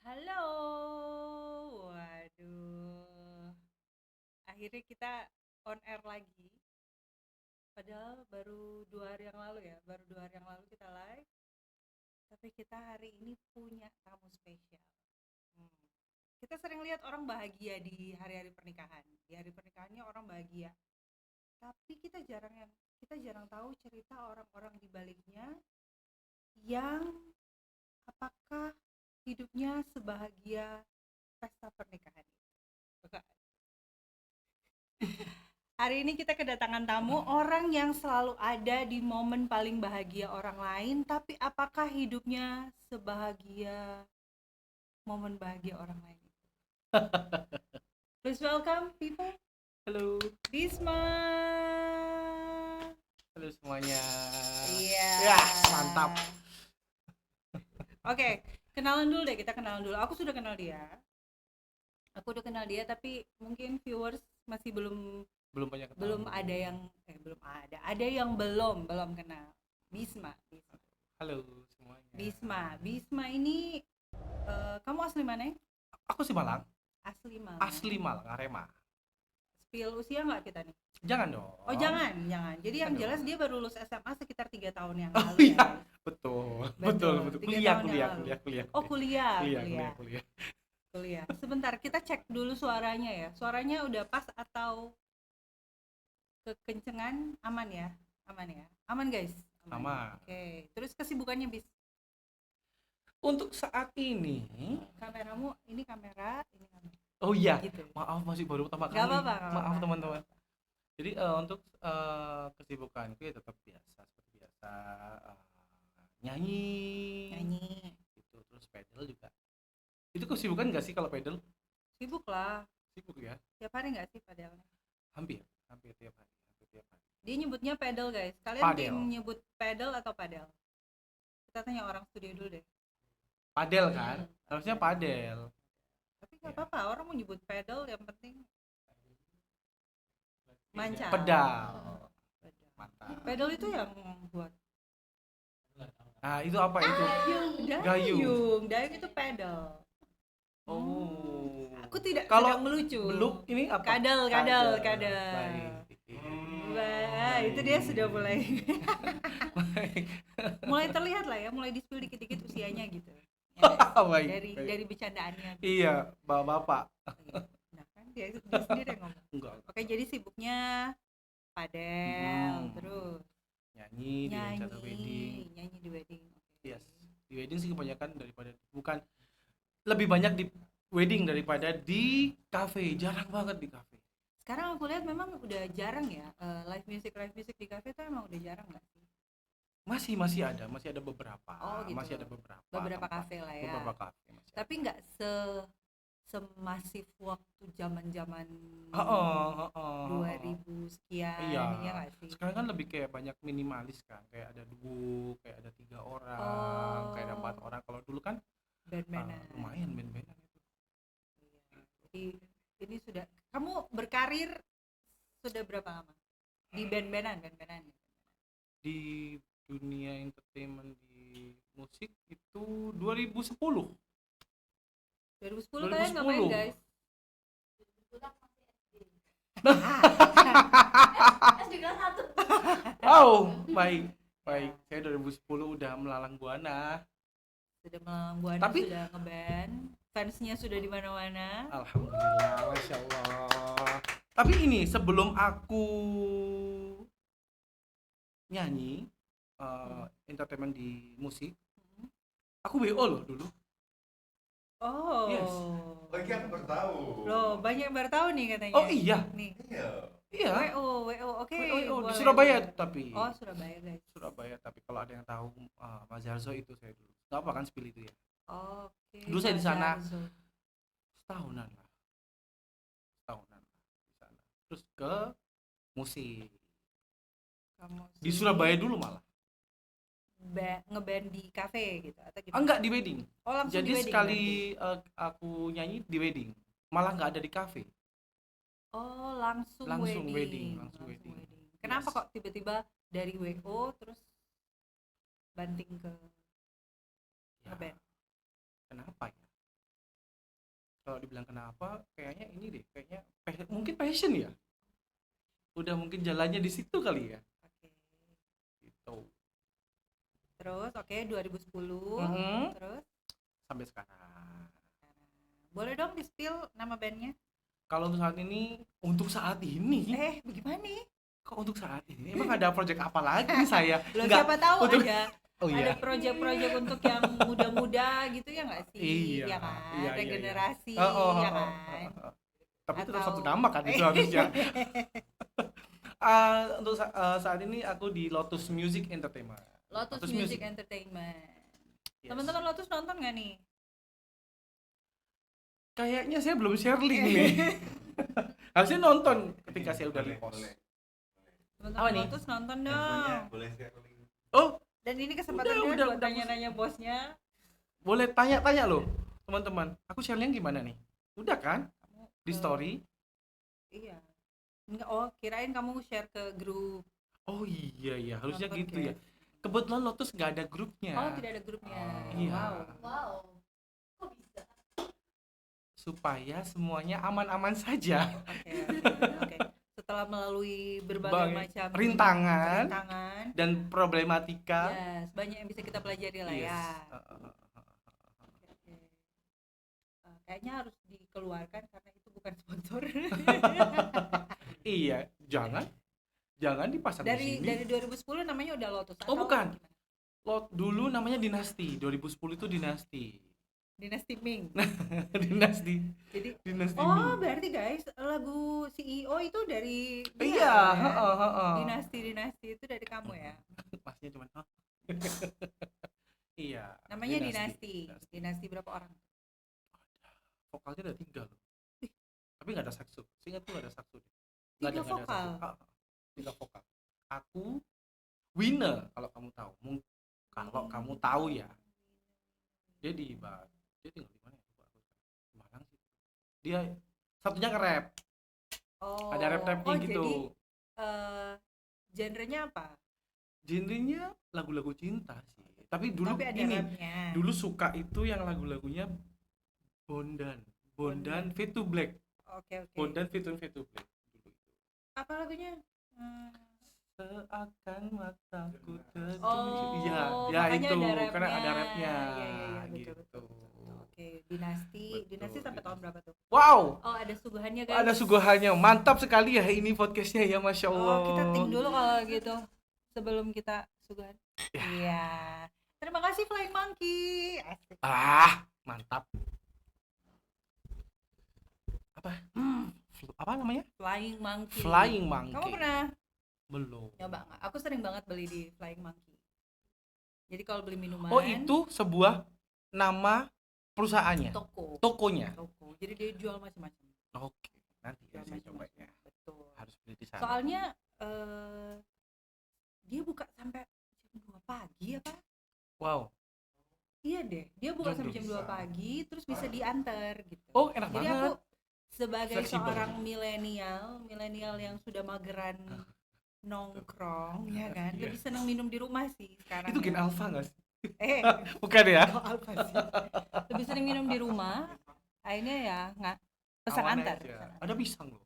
Halo, waduh. Akhirnya kita on air lagi. Padahal baru 2 hari yang lalu ya, baru 2 hari yang lalu kita live. Tapi kita hari ini punya tamu spesial. Hmm. Kita sering lihat orang bahagia di hari-hari pernikahan. Di hari pernikahannya orang bahagia. Tapi kita jarang tahu cerita orang-orang di baliknya yang apakah hidupnya sebahagia pesta pernikahan itu. Hari ini kita kedatangan tamu orang yang selalu ada di momen paling bahagia orang lain, tapi apakah hidupnya sebahagia momen bahagia orang lain itu? Please welcome people. Halo, Bisma. halo semuanya. Iya. Ya, mantap. Oke, kenalan dulu deh, kita kenalan dulu. Aku sudah kenal dia. Aku udah kenal dia, tapi mungkin viewers masih Belum banyak tahu. belum ada yang belum ada. Ada yang belum kenal. Bisma. Halo semuanya. Bisma ini kamu asli mana? Aku sih Malang. Asli Malang. Asli Malang, Arema. Spill usia nggak kita nih? Jangan dong. Oh jangan. Jadi yang Jangan jelas dong. dia baru lulus SMA sekitar 3 tahun yang Oh lalu iya, ya. betul. 3 tahun yang lalu. Kuliah. Oh kuliah. Kuliah. Sebentar kita cek dulu suaranya ya. Suaranya udah pas atau kekencengan? Aman ya? Aman guys. Aman. Oke. Terus kesibukannya bis? Untuk saat ini, Kameramu ini kamera. oh iya, Gitu. maaf masih baru pertama kali. Gak apa-apa. Maaf teman-teman. Jadi untuk kesibukanku ya tetap biasa seperti biasa, nyanyi. Gitu, terus pedal juga. Itu kesibukan nggak sih kalau pedal? Sibuk lah. Sibuk ya. Tiap hari nggak sih padelnya? Hampir tiap hari. Dia nyebutnya pedal guys. Kalian Padel. tim nyebut pedal atau padel? Kita tanya orang studio dulu deh. Padel kan? Harusnya padel. Tapi nggak apa-apa. Orang mau nyebut pedal yang penting manca. Pedal. Mantap. Pedal itu yang buat Nah, itu apa itu? Dayung itu pedal. Oh. Aku tidak Kalau sedang melucu. Beluk ini apa? Kadal. Baik. Wah, itu dia sudah mulai Baik. mulai terlihat lah ya, mulai di-spill dikit-dikit usianya gitu. Ya, Baik. dari bercandaannya. Iya, bapak. Nah kan dia sendiri yang ngomong. Enggak. Oke, jadi sibuknya padel, terus Nyanyi di acara wedding. Nyanyi di wedding. Okay. Yes. Di wedding sih kebanyakan lebih banyak di wedding daripada di cafe. Jarang banget di cafe. Sekarang aku lihat memang udah jarang ya, live music di cafe tuh emang udah jarang nggak sih? Masih ada beberapa. Oh, gitu. Masih ada beberapa kafe lah ya. Beberapa kafe masih. Tapi nggak semasif waktu zaman-zaman 2000 sekian. Iya. Ya nggak sih? Sekarang kan lebih kayak banyak minimalis kan, kayak ada duo, kayak ada 3 orang, kayak ada 4 orang. Kalau dulu kan band-bandan. lumayan band-bandan itu. Iya. Jadi ini sudah kamu berkarir sudah berapa lama di band-bandan? Di dunia entertainment di musik itu 2010. 2010 kalian ngapain guys? SD kelas 1. Oh, baik. Saya 2010 udah melalang buana. Sudah melalang buana, Tapi sudah ngeband, fansnya sudah di mana-mana. Alhamdulillah, masya Allah. Tapi ini sebelum aku nyanyi entertainment di musik, aku WO loh dulu. Oh. Yes. Lagi aku baru tahu. Loh, banyak yang baru tahu nih katanya. Oh iya. Nih. Iya. WO, oke. WO di boleh. Surabaya tapi. Oh, Surabaya guys. Surabaya, tapi kalau ada yang tahu Mas Zarzo itu saya dulu. Enggak apa kan spill itu ya. Oke. Dulu saya di sana. Zarzo. Setahunan lah di sana. Terus ke musik. Kamu Di Surabaya dulu malah. ngeband di cafe gitu atau gimana? Enggak, di wedding. Oh, langsung Jadi di wedding, sekali aku nyanyi di wedding, malah nggak ada di cafe. Oh, langsung wedding. Kenapa Yes. kok tiba-tiba dari WO terus banting ke Ya, ngeband? kenapa ya? Kalau dibilang kenapa, kayaknya ini deh, kayaknya mungkin passion ya. Udah mungkin jalannya di situ kali ya. Oke. Gitu. Terus 2010. Mhm. Terus Sampai sekarang. boleh dong di-spill nama bandnya? Kalau untuk saat ini, Bagaimana nih? kok untuk saat ini? Emang ada project apa lagi nih saya? Loh, Nggak, siapa tahu untuk- ada Oh ada iya. project-project untuk yang muda-muda gitu ya nggak sih? Iya, Ya kan? iya, iya. Regenerasi ya kan? Tapi tetap Atau- satu nama kan itu harusnya. Untuk saat ini aku di Lotus Music Entertainment. Lotus Music Entertainment. Yes. Teman-teman Lotus nonton nggak nih? Kayaknya saya belum share link nih. Harusnya nonton ketika saya udah repost. Boleh. Teman-teman Apa nih? Lotus nonton Handphonenya dong. boleh share link. Oh, Dan ini kesempatannya Udah, buat tanya-nanya bosnya. boleh tanya-tanya loh, teman-teman. Aku share link gimana nih? Udah kan? Di Ke- story. Iya. Enggak, kirain kamu share ke grup. Oh iya, harusnya Nonton gitu kayak- ya. Kebetulan Lotus nggak ada grupnya. Oh, tidak ada grupnya. Iya. Wow. Wow. Kok bisa? Supaya semuanya aman-aman saja. Oke. Setelah melalui berbagai Banyak macam rintangan. rintangan, Dan problematika. yes, banyak yang bisa kita pelajari lah Yes. ya. Oke. Kayaknya harus dikeluarkan karena itu bukan sponsor. Iya, jangan dipasang dari di sini. 2010 namanya udah Lotus. Oh, atau bukan. gimana? Dulu namanya Dinasti. 2010 itu Dinasti. Dinasti Ming. Dinasti Jadi Ming. berarti guys, lagu CEO itu dari dia, Iya, ya? Dinasti itu dari kamu ya. Masnya cuman iya. Namanya Dinasti. Dinasti berapa orang? Vokalnya ada 3 loh. Tapi nggak ada sakso. Seingat tuh nggak ada sakso. Nggak 3 nggak vokal. sakso. 3 vokal. Aku Winner kalau kamu tahu. Kalau kamu tahu ya. Dia dia tinggal di mana ya? Lupa aku. Di Malang sih. Dia satunya nge-rap. Oh. Ada rap-rapnya gitu. Jadi genrenya apa? Genrenya lagu-lagu cinta sih. Tapi dulu Tapi ada ini rapnya. dulu suka itu yang lagu-lagunya Bondan Fade to Black. Oke. Bondan Fade to Black dulu itu. Apa lagunya? Seakan mataku tertuju. Oh, Iya, ya makanya itu ada karena ada rapnya. rapnya. Iya, Gitu. betul. Oke, Dinasti Betul, sampai tahun berapa tuh? Wow, Oh, ada suguhannya guys. ada suguhannya. Mantap sekali ya ini podcastnya ya, Masya Allah. Oh, kita ting dulu kalau gitu sebelum kita suguhan. Ya. Iya. Terima kasih Flying Monkey. Asik. Mantap. Apa namanya? Flying Monkey. Flying Monkey. Kamu pernah Belum. nyoba nggak? Aku sering banget beli di Flying Monkey. Jadi kalau beli minuman. Oh, itu sebuah nama perusahaannya. Tokonya. Toko. Jadi dia jual macam-macam. Oke, nanti ya saya coba ya. Betul. Harus beli di sana. Soalnya dia buka sampai jam 2 pagi apa? Wow. Iya deh, dia buka Jam sampai jam 2 bisa. pagi terus bisa diantar gitu. Oh, enak Jadi banget. aku sebagai Fleksibel. seorang milenial yang sudah mageran nongkrong ya kan, Iya. lebih senang minum di rumah sih sekarang. Itu gen ya. alpha nggak sih? Bukan Bukan ya? alpha sih. Lebih sering minum di rumah. Akhirnya ya nggak pesan Awan antar. aja. pesan antar. Ada pisang loh.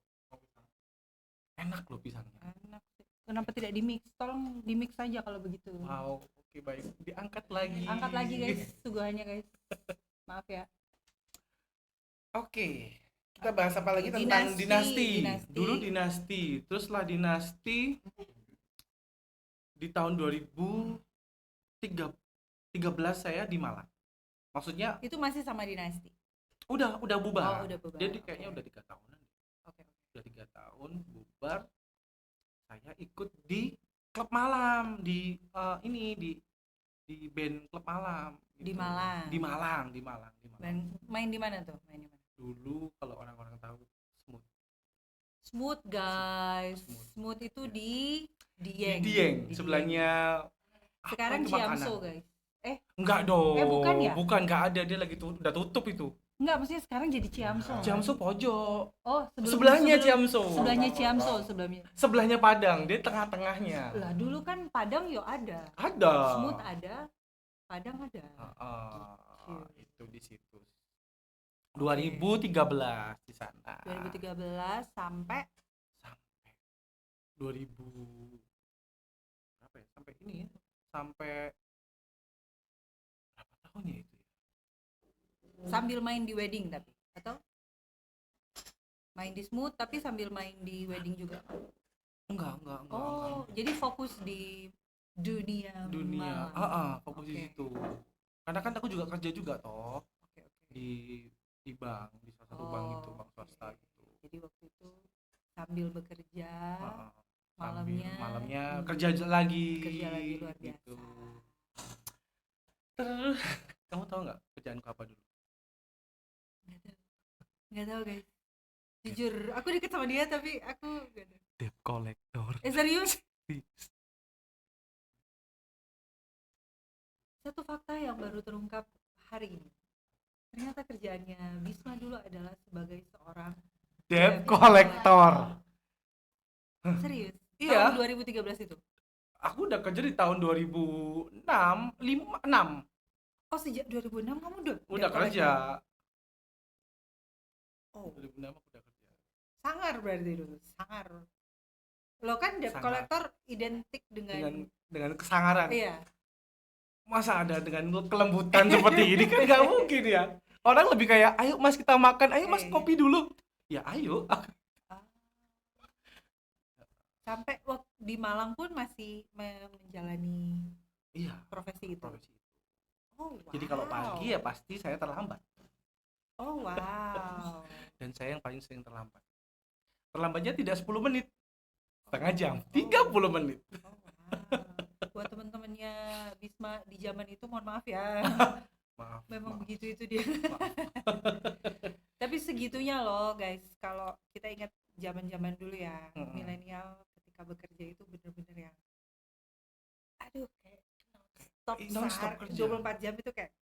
Enak loh pisangnya. Enak sih. Kenapa tidak di mix? Tolong di mix saja kalau begitu. Wow, oke baik. Diangkat lagi. Angkat lagi guys, suguhannya guys. Maaf ya. Oke. Kita bahas apa lagi Oke, tentang Dinasti. dinasti. Dulu dinasti, terus setelah dinasti di tahun 2013 saya di Malang. Maksudnya Itu masih sama Dinasti. udah bubar. Oh, udah bubar. Jadi kayaknya Oke. udah 3 tahunan. Oke. Udah 3 tahun bubar. Saya ikut di klub malam di di band klub malam Di Malang. Di Malang. Main di mana tuh? Main di mana? Dulu kalau orang-orang tahu Smooth. Smooth guys. Smooth. Smooth itu di Dieng. Di Dieng, Di sebelahnya Dieng. Sekarang apa itu Ciamso makanan? guys. Enggak dong. bukan ya? Bukan, enggak ada, dia lagi udah tutup itu. Enggak, maksudnya sekarang jadi Ciamso. Ciamso pojok. Oh, Sebelahnya Ciamso. Sebelahnya Ciamso, sebelahnya. Sebelahnya Padang, dia tengah-tengahnya. Lah dulu kan Padang yo ada. Ada. Smooth ada, Padang ada. Itu di situ. 2013 di sana. 2013 sampai 2000 berapa ya? Sampai ini ya. Sampai berapa tahunnya itu ya? sambil main di wedding tapi atau main di Smooth tapi sambil main di wedding juga. Enggak. Jadi fokus di dunia Dunia. malam. Fokus di Oke. situ. Karena kan aku juga kerja juga toh Oke. di bank, di salah satu bank gitu, bank swasta gitu. Jadi waktu itu sambil bekerja, Heeh. Sambil malamnya malamnya kerja lagi. kerja lagi luar biasa. Gitu. Terus kamu tahu nggak kerjaanku apa dulu? Nggak tahu guys. Jujur, aku deket sama dia tapi aku nggak tahu. Debt collector. Serius? Satu fakta yang baru terungkap hari ini. Ternyata kerjaannya Bisma dulu adalah sebagai seorang Debt collector. serius. Iya. Tahun 2013 itu. Aku udah kerja di tahun 2006, 6. Oh, sejak 2006 kamu udah Udah debt kerja. collector? Oh, 2006 aku udah kerja. sangar berarti dulu. Sangar. Lo kan debt Sangar. collector identik dengan Dengan kesangaran. iya. Masa ada dengan kelembutan seperti ini kan nggak mungkin ya. Orang lebih kayak, ayo mas kita makan, ayo mas Iya. kopi dulu. Ya ayo. Ah. Sampai waktu di Malang pun masih menjalani Iya. profesi itu. Profesi itu. Oh, wow. Jadi kalau pagi ya pasti saya terlambat. Oh, wow. Dan saya yang paling sering terlambat. Terlambatnya tidak 10 menit. Setengah jam. 30 menit. Oh, wow. Buat teman-temannya Bisma di zaman itu mohon maaf ya. Maaf. Memang maaf, begitu itu dia. maaf. Tapi segitunya loh guys, kalau kita ingat zaman-zaman dulu ya, Mm-mm. milenial ketika bekerja itu bener-bener yang aduh kayak stop Non-stop sehari kerja. 24 jam itu kayak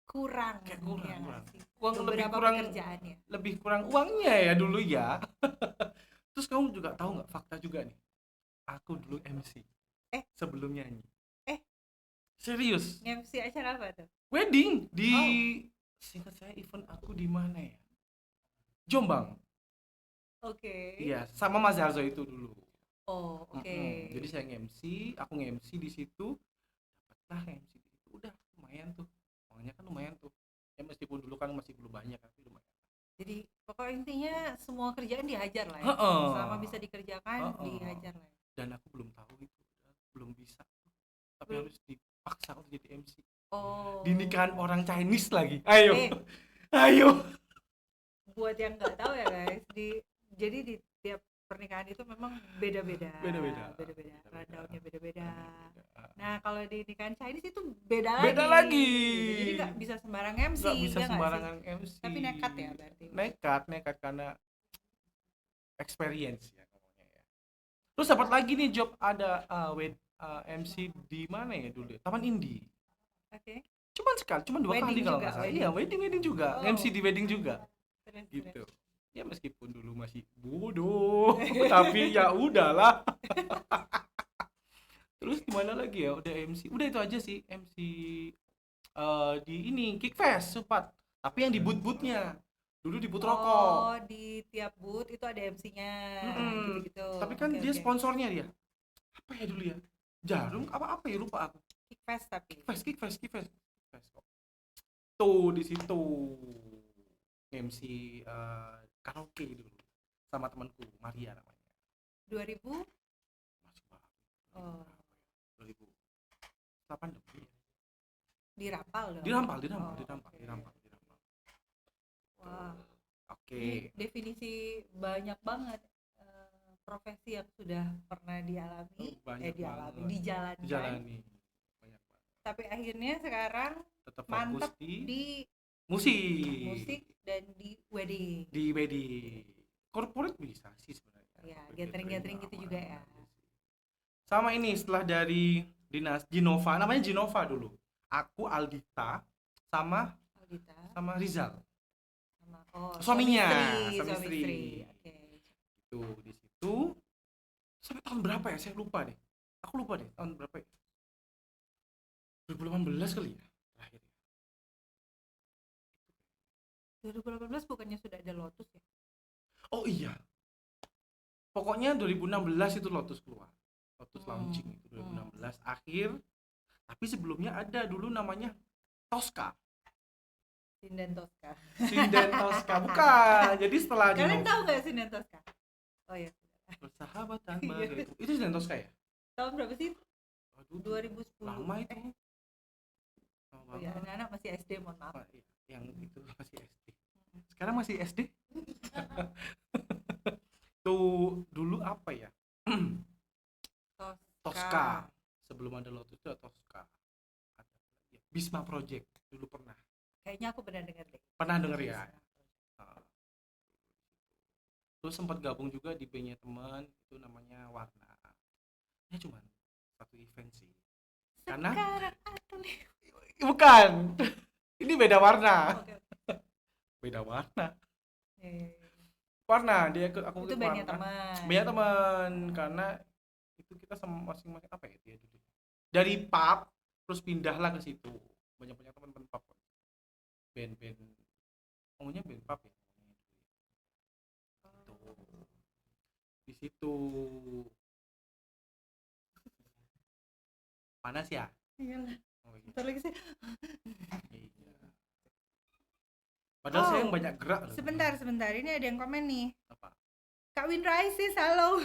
kurang Kayak kurang, ya nggak kurang. sih? Uang lebih Beberapa kurang, pekerjaannya. lebih kurang uangnya ya dulu ya. Terus kamu juga tahu nggak fakta juga nih? Aku dulu MC. Sebelum nyanyi. Serius. MC acara apa tuh? Wedding di singkat saya event aku di mana ya? Jombang. Oke. Iya, sama Mas Zarzo itu dulu. Oh, oke. Jadi saya nge-MC, aku nge-MC di situ. Dapatlah MC di situ. Udah lumayan tuh. Uangnya kan lumayan tuh. Ya meskipun dulu kan masih belum banyak tapi lumayan. Jadi pokoknya intinya semua kerjaan dihajar lah ya. Heeh. Selama bisa dikerjakan, Heeh. dihajar lah. Dan aku belum tahu itu, belum bisa. Tapi Belum. harus dipaksa untuk jadi MC. Oh. Di nikahan orang Chinese lagi. Ayo. Eh. Ayo. Buat yang nggak tahu ya guys, jadi di tiap pernikahan itu memang beda-beda. Beda-beda. Rundownnya beda-beda. Beda. Nah kalau di nikahan Chinese itu beda Beda lagi. lagi. Jadi nggak bisa sembarang MC. Nggak bisa ya nggak sembarangan sih? MC. Tapi nekat ya berarti. Nekat karena experience ya ngomongnya ya. Terus dapat lagi nih job ada MC di mana ya dulu ya? Taman Indi. Oke. Cuman 2 Wedding kali kalau juga, nggak salah. wedding. Iya, wedding juga. Oh. MC di wedding juga. Terus. Gitu. Ya meskipun dulu masih bodoh, tapi ya udahlah. Terus gimana lagi ya? Udah MC. Udah itu aja sih MC di ini Kickfest Supat. Tapi yang di booth-boothnya. Dulu di booth rokok. Oh, di tiap booth itu ada MC-nya. Gitu-gitu. Tapi kan Oke, dia oke. sponsornya dia. Apa ya dulu ya? Jarum apa ya lupa aku. Kickfest tapi. Kickfest kok. Tuh di situ MC karaoke dulu sama temanku Maria namanya. 2000 Masih baru. Oh. 2008 lebih. dirampal dong. Dirampal. Oh, oke. Wah. Oke. Ini definisi banyak banget profesi yang sudah pernah dialami, Banyak dijalani. banget. Dijalani. Banyak banget. Tapi akhirnya sekarang Tetap mantap fokus di di musik. dan di wedding. Di wedding. Corporate bisa sih sebenarnya. Ya, Corporate gathering gitu aman. juga ya. Sama ini setelah dari dinas Genova, namanya Genova dulu. Aku Aldita sama Aldita Rizal. sama Suaminya, suami suami istri. Oke. Itu di situ sampai tahun berapa ya? Saya lupa deh. Aku lupa deh tahun berapa ya? 2018 kali ya terakhir. 2018 bukannya sudah ada Lotus ya? Oh iya, pokoknya 2016 itu Lotus keluar, Lotus launching itu 2016 akhir. Tapi sebelumnya ada dulu namanya Tosca. Sinden Tosca. Sinden Tosca bukan. Jadi setelah Kalian tahu nggak Sinden Tosca? Oh ya. Persahabatan bagai itu Sinden Tosca ya? Tahun berapa sih? Aduh, 2010. lama itu. Lama Oh ya, banget. anak-anak masih SD, mohon maaf. Apa, yang itu masih SD. Sekarang masih SD. Tuh dulu apa ya? Tosca. Sebelum ada Lotus itu ada Tosca. Ada ya, Bisma Project dulu pernah. Kayaknya aku pernah dengar deh. Pernah denger ya? Nah, terus sempat gabung juga di bandnya teman itu namanya Warna. Ya cuman satu event sih. Karena Sekarang aku nih. bukan. Ini beda warna. Oke. Beda warna. Eh, Warna dia ikut aku itu ikut bandnya Warna. teman. Banyak teman karena itu kita sama masing-masing apa ya dia dulu. Dari pub terus pindahlah ke situ. Banyak-banyak teman-teman pub. Band-band ngomongnya band pub ya. Gitu. Di situ. Panas ya? Iyalah. Oh, iya. Bentar lagi sih. Iya. Padahal saya Oh, yang banyak gerak loh. Sebentar. Ini ada yang komen nih. Apa? Kak Win Rises, halo.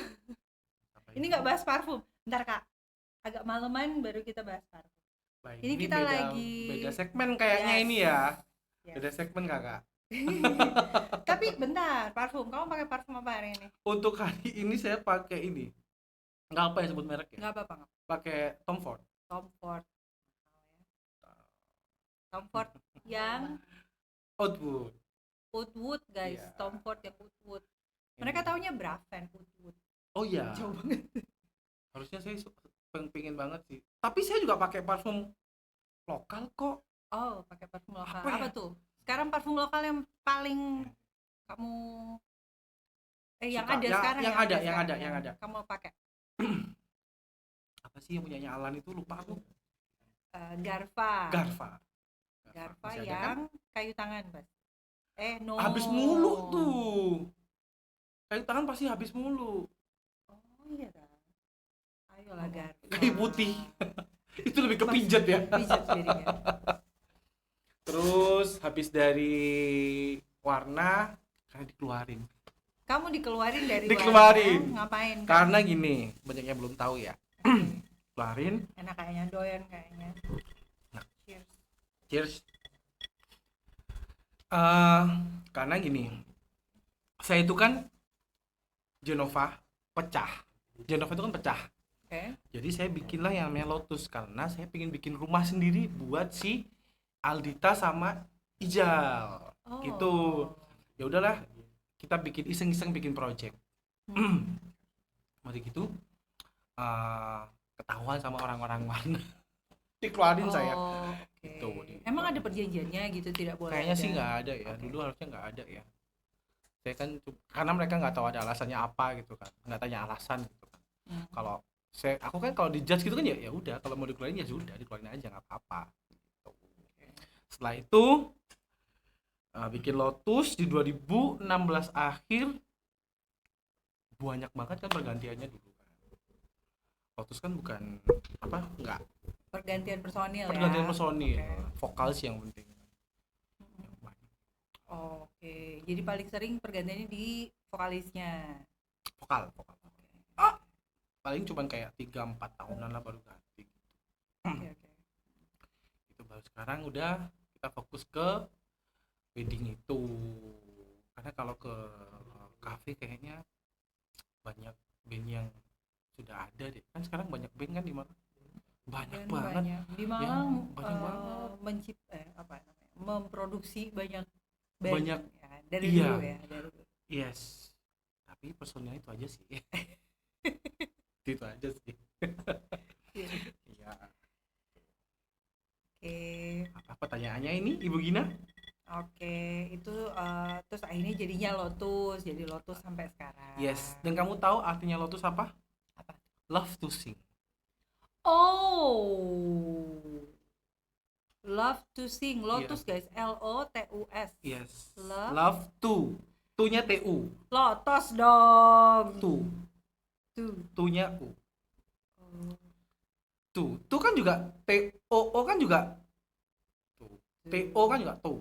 Apa Ini nggak bahas parfum. Bentar Kak. Agak maleman baru kita bahas parfum. Baik, Ini kita beda, lagi- beda segmen kayaknya Yes. ini ya. Yes. Beda segmen kakak. Tapi bentar, parfum. Kamu pakai parfum apa hari ini? Untuk hari ini saya pakai ini. Nggak apa ya sebut merek ya. Nggak apa-apa, nggak. Pakai Tom Ford. Tom Ford. Tom Ford yang Outwood. Woodwood guys. Iya. Tom Ford yang Woodwood. Mereka Ini. taunya Braven Woodwood. Oh iya. Jauh banget. Harusnya saya pengen banget sih. Tapi saya juga pakai parfum lokal kok. Oh, pakai parfum lokal. Apa ya? Apa tuh? Sekarang parfum lokal yang paling kamu yang Suka. ada Yang- sekarang yang ada, yang sekarang, ada, yang ada. Kamu pakai Apa sih yang punyanya Alan itu lupa aku. Garva. Garva. Garva Masih ada yang kan? kayu tangan, Bas. No. Habis mulu tuh. Kayu tangan pasti habis mulu. Oh iya dah. Ayolah Garva. Kayu putih. Itu lebih ke pijet ya. Pijat piringnya. Terus habis dari Warna karena dikeluarin. Kamu dikeluarin dari Dikeluarin. Warna, ngapain? Kak? Karena gini, banyak yang belum tahu ya. Oke. Keluarin, Enak kayaknya, doyan kayaknya. Nah. Cheers. cheers. Karena gini, saya itu kan Genova pecah. Genova itu kan pecah. Oke. Jadi saya bikinlah yang namanya Lotus karena saya pengen bikin rumah sendiri buat si Aldita sama Ijal. Oh. Gitu. Ya udahlah, kita bikin iseng-iseng bikin project. Mari gitu ketahuan sama orang-orang Warna. Dikeluarin saya. Oke. Gitu. Emang ada perjanjiannya gitu, tidak boleh? Kayaknya sih ada? nggak ada ya. Oke. Dulu harusnya nggak ada ya. Saya kan karena mereka nggak tahu ada alasannya apa gitu kan. Nggak tanya alasan gitu kan. Hmm. Kalau aku kan kalau dijudge gitu kan ya udah, kalau mau dikeluarin ya sudah, dikeluarin aja nggak apa-apa. Gitu. Setelah itu bikin Lotus di 2016 akhir, banyak banget kan pergantiannya dulu kan. Lotus kan bukan apa, nggak Pergantian personil pergantian ya. personil, Oke. vokal sih yang penting. Oke, jadi paling sering pergantiannya di vokalisnya. Vokal. Oke. Paling cuman kayak 3-4 tahunan lah baru ganti. Oke. Itu baru sekarang udah kita fokus ke wedding itu. Karena kalau ke cafe kayaknya banyak band yang sudah ada deh. Kan sekarang banyak band kan di mana? Banyak Dan banget. banyak. Di Malang banyak banget. apa namanya? Memproduksi banyak band Banyak. ya, dari Iya. dulu ya, dari dulu. Yes. Tapi personilnya itu aja sih. Itu aja sih. Iya. Iya. Oke. Apa pertanyaannya ini Ibu Gina? Oke, itu terus akhirnya jadinya Lotus, jadi Lotus sampai sekarang. Yes. Dan kamu tahu artinya Lotus apa? Apa? Love to sing. Oh. Love to sing, Lotus guys, LOTUS. Yes. Love. Love to. Tu-nya TU. Lotos dong. Tu. Tuh. Tu-nya U. Oh. Tu. Tu kan juga TOO kan juga tu. TO kan juga tu.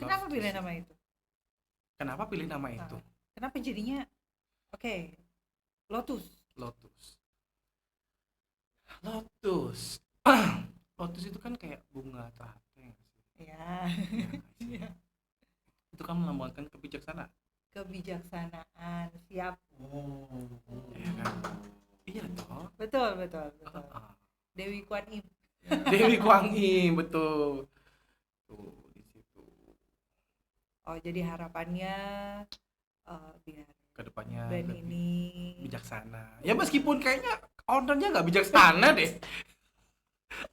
Kenapa Love to pilih sing. nama itu? Kenapa pilih nama itu? Kenapa jadinya Lotus? Lotus. Lotus. Lotus itu kan kayak bunga teratai nggak sih? Ya. Iya nggak sih? Iya. Itu kan melambangkan kebijaksanaan. Kebijaksanaan, siap. Iya kan? Iya toh. Betul, betul, betul. Ah. Dewi Kwan Im. Dewi Kwang Im, betul. Tuh di situ. Oh, jadi harapannya biar Kedepannya band lebih ini bijaksana. Ya meskipun kayaknya ownernya nggak bijaksana deh.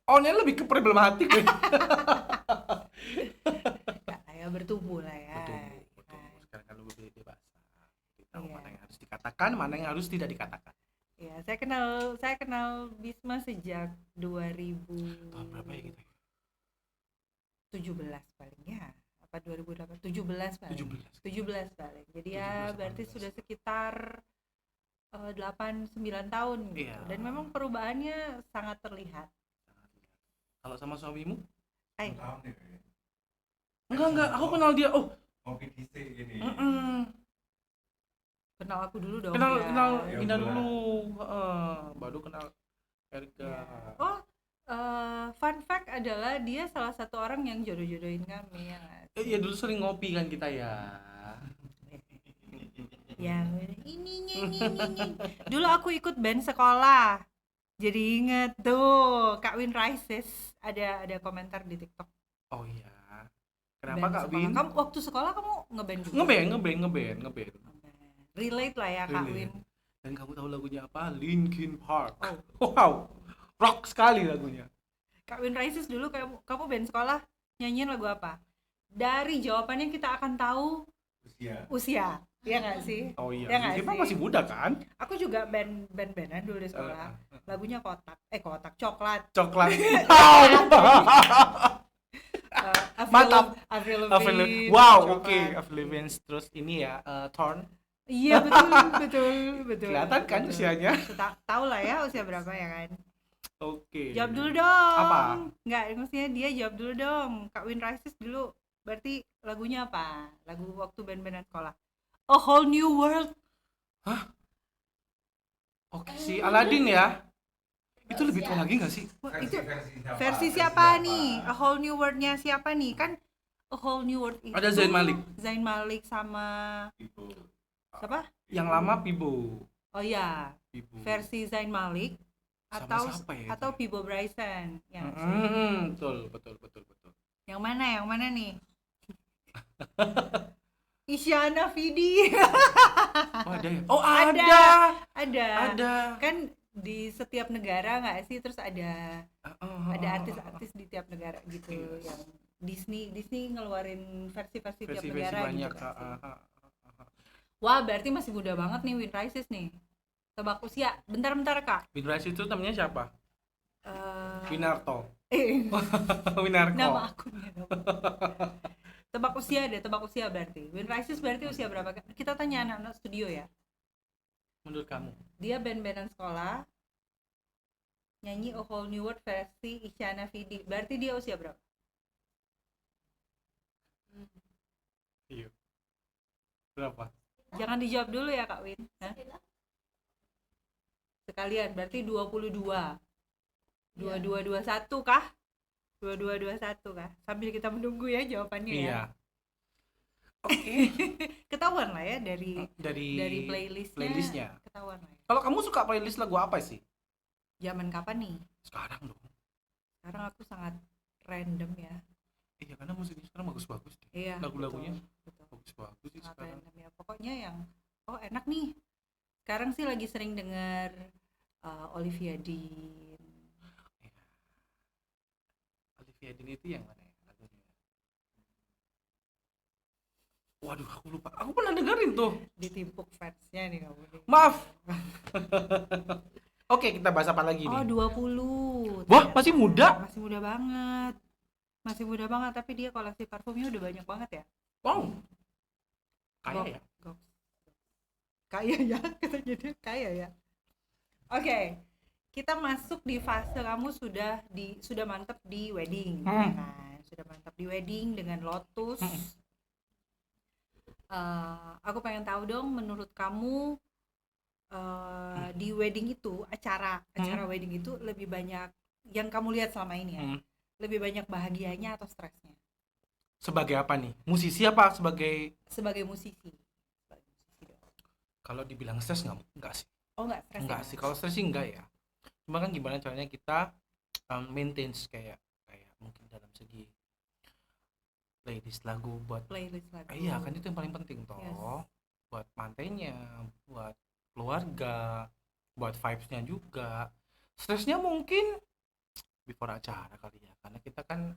Ownernya lebih ke problematik deh. ya bertumbuh lah ya. Betul. Sekarang kan lebih dewasa. Tahu Iya. mana yang harus dikatakan, mana yang harus tidak dikatakan. Ya, saya kenal Bisma sejak 2017 Tahun berapa ya kita? paling ya. Apa 2008? 17 paling. 17 paling. Jadi 17, ya berarti 18. sudah sekitar 8-9 tahun gitu. Iya. Dan memang perubahannya sangat terlihat. Kalau sama suamimu? Hai. Tahun nih kayaknya. Enggak, aku kenal dia. Oh, Ngopi DC gini. Kenal aku dulu dong. kenal ya. kenal Ya, Ina bulan. dulu. Baru kenal Erga. Ya. Oh, fun fact adalah dia salah satu orang yang jodoh-jodohin kami ya nggak sih? Iya dulu sering ngopi kan kita ya. Yang ini. Dulu aku ikut band sekolah. Jadi inget tuh Kak Win Rises ada komentar di TikTok. Oh iya. Kenapa Band Kak sekolah. Win? Kamu waktu sekolah kamu ngeband juga? Ngeband. Relate lah ya Kak Relate. Win. Dan kamu tahu lagunya apa? Linkin Park. Oh. Wow. Rock sekali lagunya. Kak Win Rises dulu kamu band sekolah nyanyiin lagu apa? Dari jawabannya kita akan tahu usia. Iya nggak sih? Oh iya. Ya nggak Linkin Park sih? masih muda kan? Aku juga bandan dulu di sekolah. Lagunya coklat. Coklat. Mantap. Avril Avril Lavigne. Wow, coklat. oke. Avril Lavigne terus ini ya Thorn. Iya betul. Kelihatan kan Betul. usianya? Tahu lah ya usia berapa ya kan. Oke. Jawab dulu dong. Apa? Enggak, maksudnya dia jawab dulu dong. Kak Win Rises dulu. Berarti lagunya apa? Lagu waktu band-bandan sekolah. A Whole New World. Oke, si Aladdin ya. Itu lebih tua lagi nggak sih? Wah, itu versi siapa nih? A Whole New World-nya siapa nih? Kan A Whole New World itu Ada Zayn Malik. Zayn Malik sama siapa? Yang lama Pibo. Oh iya, Pibo. versi Zayn Malik Sama atau siapa ya itu atau ya? Pibo Bryson. Ya, Betul. Yang mana nih? Isyana Fidi. Oh ada ya? Oh Ada. ada. Kan di setiap negara nggak sih, terus ada artis-artis di tiap negara gitu. Yes. Yang Disney ngeluarin versi-versi tiap Versi negara banyak. gitu nggak sih? Wah, berarti masih muda banget nih Win Rises nih. Tebak usia. Bentar Kak. Win Rises itu namanya siapa? Eh, Winarto. nama Winarko. akunnya. Tebak usia berarti. Win Rises berarti usia berapa? Kita tanya anak-anak studio ya. Menurut kamu? Dia band-bandan sekolah nyanyi A Whole New World versi Isyana Fidi. Berarti dia usia berapa? Iya. Berapa? Jangan dijawab dulu ya Kak Win. Hah? Sekalian berarti 22. 2221 kah? 2221 kah? Sambil kita menunggu ya jawabannya ya. Iya. Ketahuan lah ya dari Dari playlistnya. Ketahuan lah ya. Kalau kamu suka playlist lagu apa sih? Zaman kapan nih? Sekarang dong. Sekarang aku sangat random ya. Iya, karena musiknya sekarang bagus-bagus deh. Iya. Lagu-lagunya betul. bagus-bagus sih Sangat sekarang. random ya. Pokoknya yang enak nih. Sekarang sih lagi sering denger Olivia Dean. Olivia Dean itu yang mana ya lagunya? Waduh, aku lupa. Aku pernah dengerin tuh. Ditimpuk fansnya nih kamu nih. Maaf. Oke, kita bahas apa lagi Oh, nih? 20. Wah, ternyata. masih muda? Masih muda banget. Masih muda banget, tapi dia koleksi parfumnya udah banyak banget ya. Wow. Kaya Gok, ya? gok. Kaya ya, katanya dia kaya ya. Oke, kita masuk di fase kamu sudah mantep di wedding, ya kan? Sudah mantap di wedding dengan Lotus. Aku pengen tahu dong, menurut kamu di wedding itu, acara wedding itu lebih banyak yang kamu lihat selama ini ya, lebih banyak bahagianya atau stresnya? Sebagai apa nih? Musisi apa sebagai Sebagai musisi dong. kalau dibilang stres enggak sih. Oh, nggak stres Enggak ya? sih, kalau stres sih enggak ya. Cuma kan gimana caranya kita maintain kayak mungkin dalam segi playlist lagu buat Playlist lagu. iya kan itu yang paling penting toh. Yes. Buat mantainya, buat keluarga, buat vibes-nya juga. Stresnya mungkin before acara kali ya, karena kita kan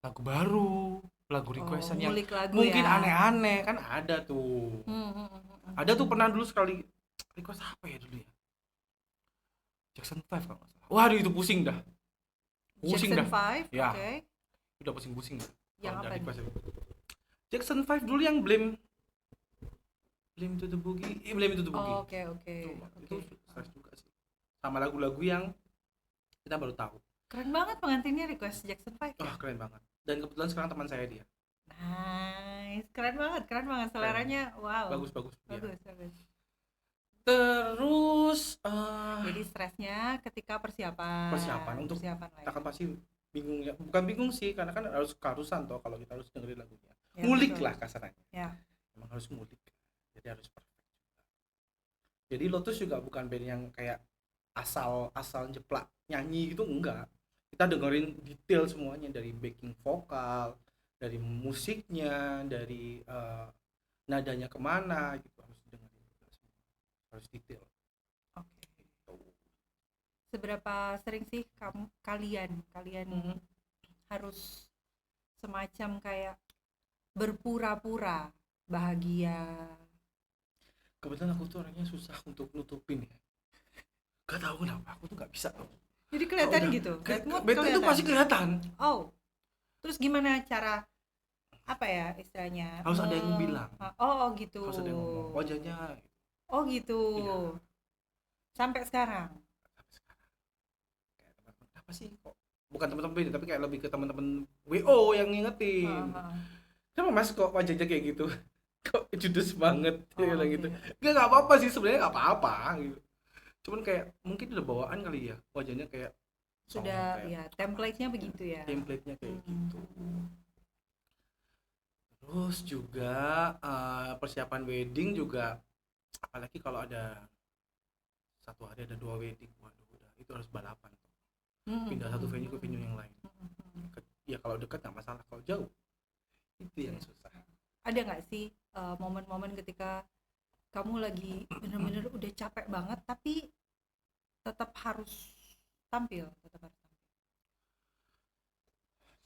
lagu baru, lagu requestan yang ngulik lagu mungkin ya. aneh-aneh kan ada tuh. Ada tuh pernah dulu sekali request apa ya dulu ya? Jackson 5 kalau nggak salah. Waduh itu pusing dah. Pusing Jackson dah. 5, Ya. oke. Udah pusing-pusing dah. Yang Kalau apa udah nih? request itu. Jackson 5 dulu yang Blame to the Boogie. Blame to the Boogie. Oh, oke. Itu stres juga sih. Sama lagu-lagu yang kita baru tahu. Keren banget pengantinnya request Jackson 5 ya? Wah, keren banget. Dan kebetulan sekarang teman saya dia. Nice, keren banget seleranya. Wow. Bagus. Dia. Bagus. Terus Jadi stresnya ketika persiapan untuk persiapan kita kan pasti bingung ya. Bukan bingung sih, karena kan harus keharusan toh kalau kita harus dengerin lagunya. Ya, Ngulik betul. lah kasarnya. Ya. Emang harus ngulik. Jadi harus perfect juga. Jadi Lotus juga bukan band yang kayak asal jeplak nyanyi gitu, enggak. Kita dengerin detail semuanya, dari backing vokal, dari musiknya, dari nadanya kemana gitu, harus dengerin juga semua. Harus detail. Oke. Seberapa sering sih kalian harus semacam kayak berpura-pura bahagia? Kebetulan aku tuh orangnya susah untuk nutupin ya. Gak tahu kenapa, aku tuh gak bisa tuh. Jadi kelihatan Udah, gitu. Bad mood bad itu kelihatan. pasti kelihatan. Oh. Terus gimana cara apa ya istilahnya? Harus ada yang bilang. Oh, gitu. Harus ada yang ngomong. Wajahnya. Oh, gitu. Iya. Sampai sekarang. Kayak teman-teman, apa sih kok? Bukan teman-teman beda, tapi kayak lebih ke teman-teman WO yang ngingetin. Kenapa Mas kok wajahnya kayak gitu? Kok judes banget dia bilang gitu. Nggak apa-apa sih sebenarnya, nggak apa-apa gitu. Cuman kayak mungkin udah bawaan kali ya, wajahnya kayak Sudah kayak ya, template-nya begitu ya. template-nya kayak gitu. Terus juga persiapan wedding juga, apalagi kalau ada satu hari ada 2 wedding, waduh udah itu harus balapan. Pindah satu venue ke venue yang lain. Ya kalau dekat nggak masalah, kalau jauh itu yang susah. Ada nggak sih momen-momen ketika kamu lagi bener-bener udah capek banget tapi tetap harus tampil?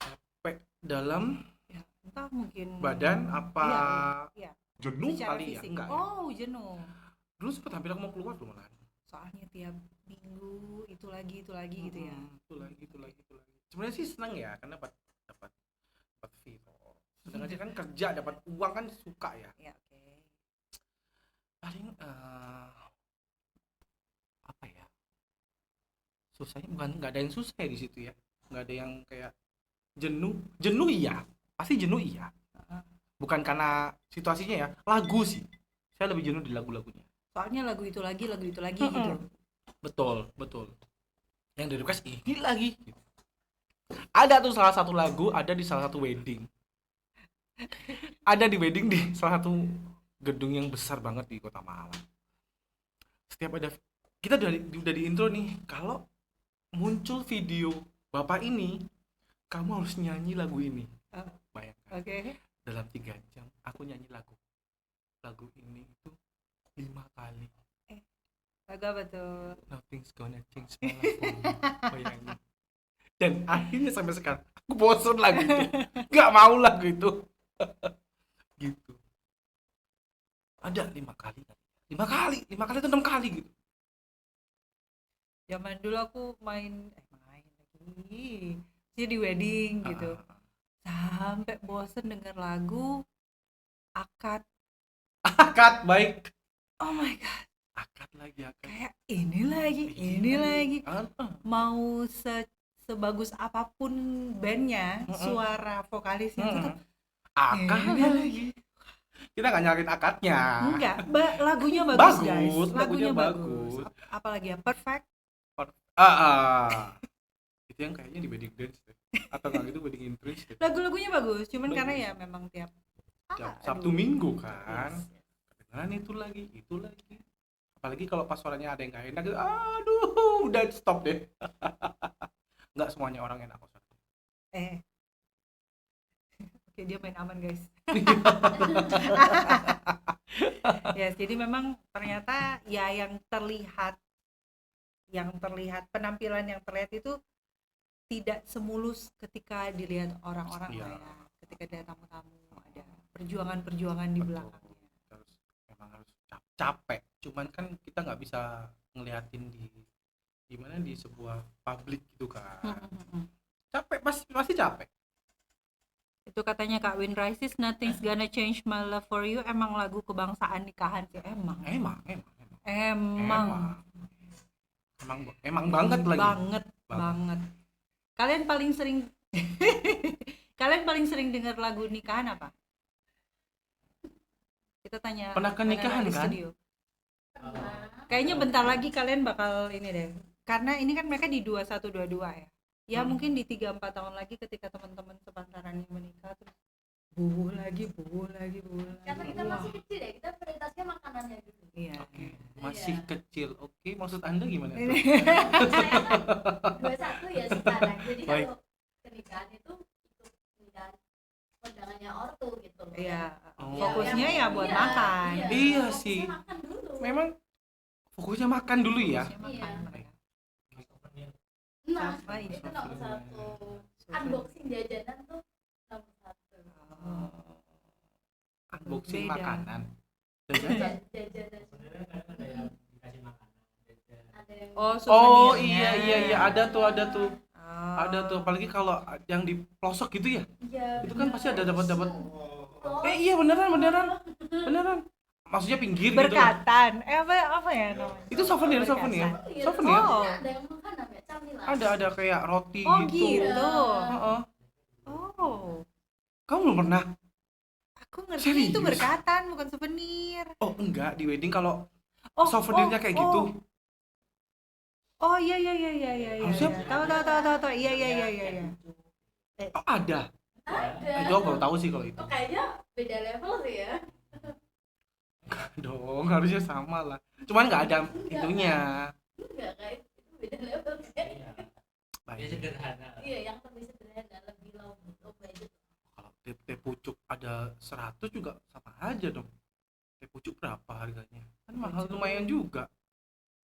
Capek dalam Ya, entah mungkin badan apa Iya. jenuh Secara kali ya? fisik. Enggak ya? Oh, jenuh. Dulu sempat hampir aku mau keluar tuh malah. Soalnya tiap minggu itu lagi gitu ya. Itu lagi. Sebenarnya sih senang ya, karena dapat fee. Sedangkan kan kerja dapat uang kan suka ya. Ya, oke. Paling apa ya? Susahnya bukan, nggak ada yang susah ya di situ ya. Nggak ada yang kayak jenuh iya, pasti jenuh iya. Bukan karena situasinya ya, lagu sih. Saya lebih jenuh di lagu-lagunya. Soalnya lagu itu lagi gitu. Betul. Yang di request ini lagi. Ada tuh salah satu lagu ada di salah satu wedding. Ada di wedding di salah satu gedung yang besar banget di Kota Malang. Setiap ada, kita udah di intro nih, kalau muncul video bapak ini, kamu harus nyanyi lagu ini. Bayangkan. Oke. Dalam 3 jam aku nyanyi lagu ini itu 5 kali. Lagu apa tuh? Nothing's gonna change my life for you. Bayangin. Dan akhirnya sampai sekarang aku bosan lagu itu, nggak mau lagu itu. Gitu. Ada 5 kali atau 6 kali gitu. Zaman dulu aku main lagi sih di wedding gitu. Sampai bosen denger lagu akad. Akad baik. Oh my god, Akad lagi akad. kayak ini lagi. Mau sebagus apapun bandnya, suara vokalisnya tetap Akad ini lagi. Kita nggak nyariin akadnya. enggak, lagunya bagus, guys. Bagus, lagunya bagus. bagus. Apalagi ya, perfect. Itu yang kayaknya di wedding dance deh. Atau nggak gitu wedding interest deh. Lagu-lagunya bagus, cuman Bagus. karena ya memang tiap Sabtu aduh. Minggu kan. Yes. Kedengeran itu lagi. Apalagi kalau pas suaranya ada yang nggak enak gitu, aduh, udah stop deh. Nggak semuanya orang enak kok suaranya. Oke, dia main aman, guys. Yes, jadi memang ternyata ya yang terlihat penampilan yang terlihat itu tidak semulus ketika dilihat orang-orang Iya. lah ya. Ketika dilihat tamu-tamu ada perjuangan-perjuangan di Betul. belakangnya. Memang harus capek. Cuman kan kita nggak bisa ngeliatin di sebuah publik gitu kan. Capek, pasti capek. Itu katanya Kak Win Rises, Nothing's Gonna Change My Love For You, emang lagu kebangsaan nikahan sih, emang banget lagi. banget. Kalian paling sering dengar lagu nikahan apa? Kita tanya Pernah ke nikahan anak-anak di kan? studio. Kayaknya bentar lagi kalian bakal ini deh, karena ini kan mereka di 2122 ya. Ya mungkin di 3-4 tahun lagi ketika teman-teman sepantarannya menikah terus bubuh lagi. Karena kita masih kecil ya, kita prioritasnya makanannya dulu. Iya. Oke, masih kecil. Oke, maksud Anda gimana tuh? Saya kan 21 ya sekarang, jadi Baik. kalau pernikahan itu pernikahan kondangannya ortu gitu loh. Iya. Oh. Fokusnya ya buat makan. Iya fokusnya sih. makan dulu. Memang fokusnya makan dulu ya. Fokusnya makan Iya. mereka. Nah, Sama itu ini. nomor satu. Unboxing jajanan tuh nomor satu. Unboxing Beda. makanan. Jajanan. Ada yang Oh souvenirnya. iya ada tuh. Oh. Ada tuh, apalagi kalau yang di pelosok gitu ya. Iya, Itu kan pasti ada dapat. Oh, Iya beneran. Maksudnya pinggir gitu. Berkatan. Apa ya namanya? Itu souvenir. iya, Souvenir. Oh. ada yang makan namanya camilan. Ada kayak roti Oh, gitu. gitu. Heeh. Oh. Kamu belum pernah? Aku ngerti Serius? itu berkatan bukan souvenir. Oh, enggak, di wedding kalau Oh, souvenirnya kayak gitu. Oh iya. Harusnya- Tahu. Iya. Oh, ada. Ada. Itu aku baru tahu sih kalau itu. Oh, kayaknya beda level sih ya. Dong, harusnya sama lah. Cuman nggak ada itunya. Enggak, kayak itu beda level kayaknya. Baik. Iya, yang lebih sederhana, lebih low budget. Kalau teh pucuk ada 100 juga sama aja dong. Teh pucuk berapa harganya? Kan mahal Pucuk. lumayan juga.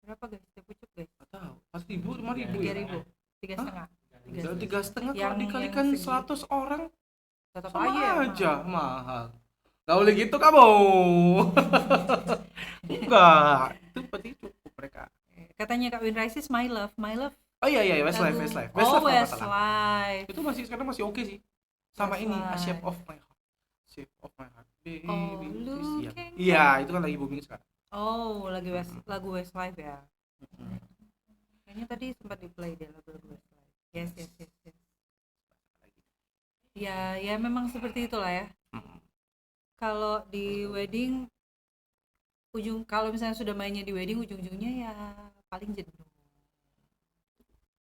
Berapa guys? Teh pucuk guys? Nggak tahu. 4.000, 5.000 ya? 3.000. 3,5. 3,5 kalau Yang dikalikan segi. 100 orang Tetap sama aja ya, aja mahal. Gak boleh gitu kamu. Enggak, itu berarti cukup mereka. Katanya Kak Win Rises, My Love. Oh iya Westlife. lagu- Westlife Oh, kalau nggak salah. Westlife. Itu sekarang masih oke sih. Sama ini A Shape Westlife. of My Heart. Shape of My Heart. Baby, Oh, please. looking Iya, itu kan lagi booming sekarang. Oh, lagu Westlife ya. Kayaknya tadi sempat di-play deh lagu Westlife. Yes. Ya memang seperti itulah ya. Kalau di wedding kalau misalnya sudah mainnya di wedding ujung-ujungnya ya paling jenuh.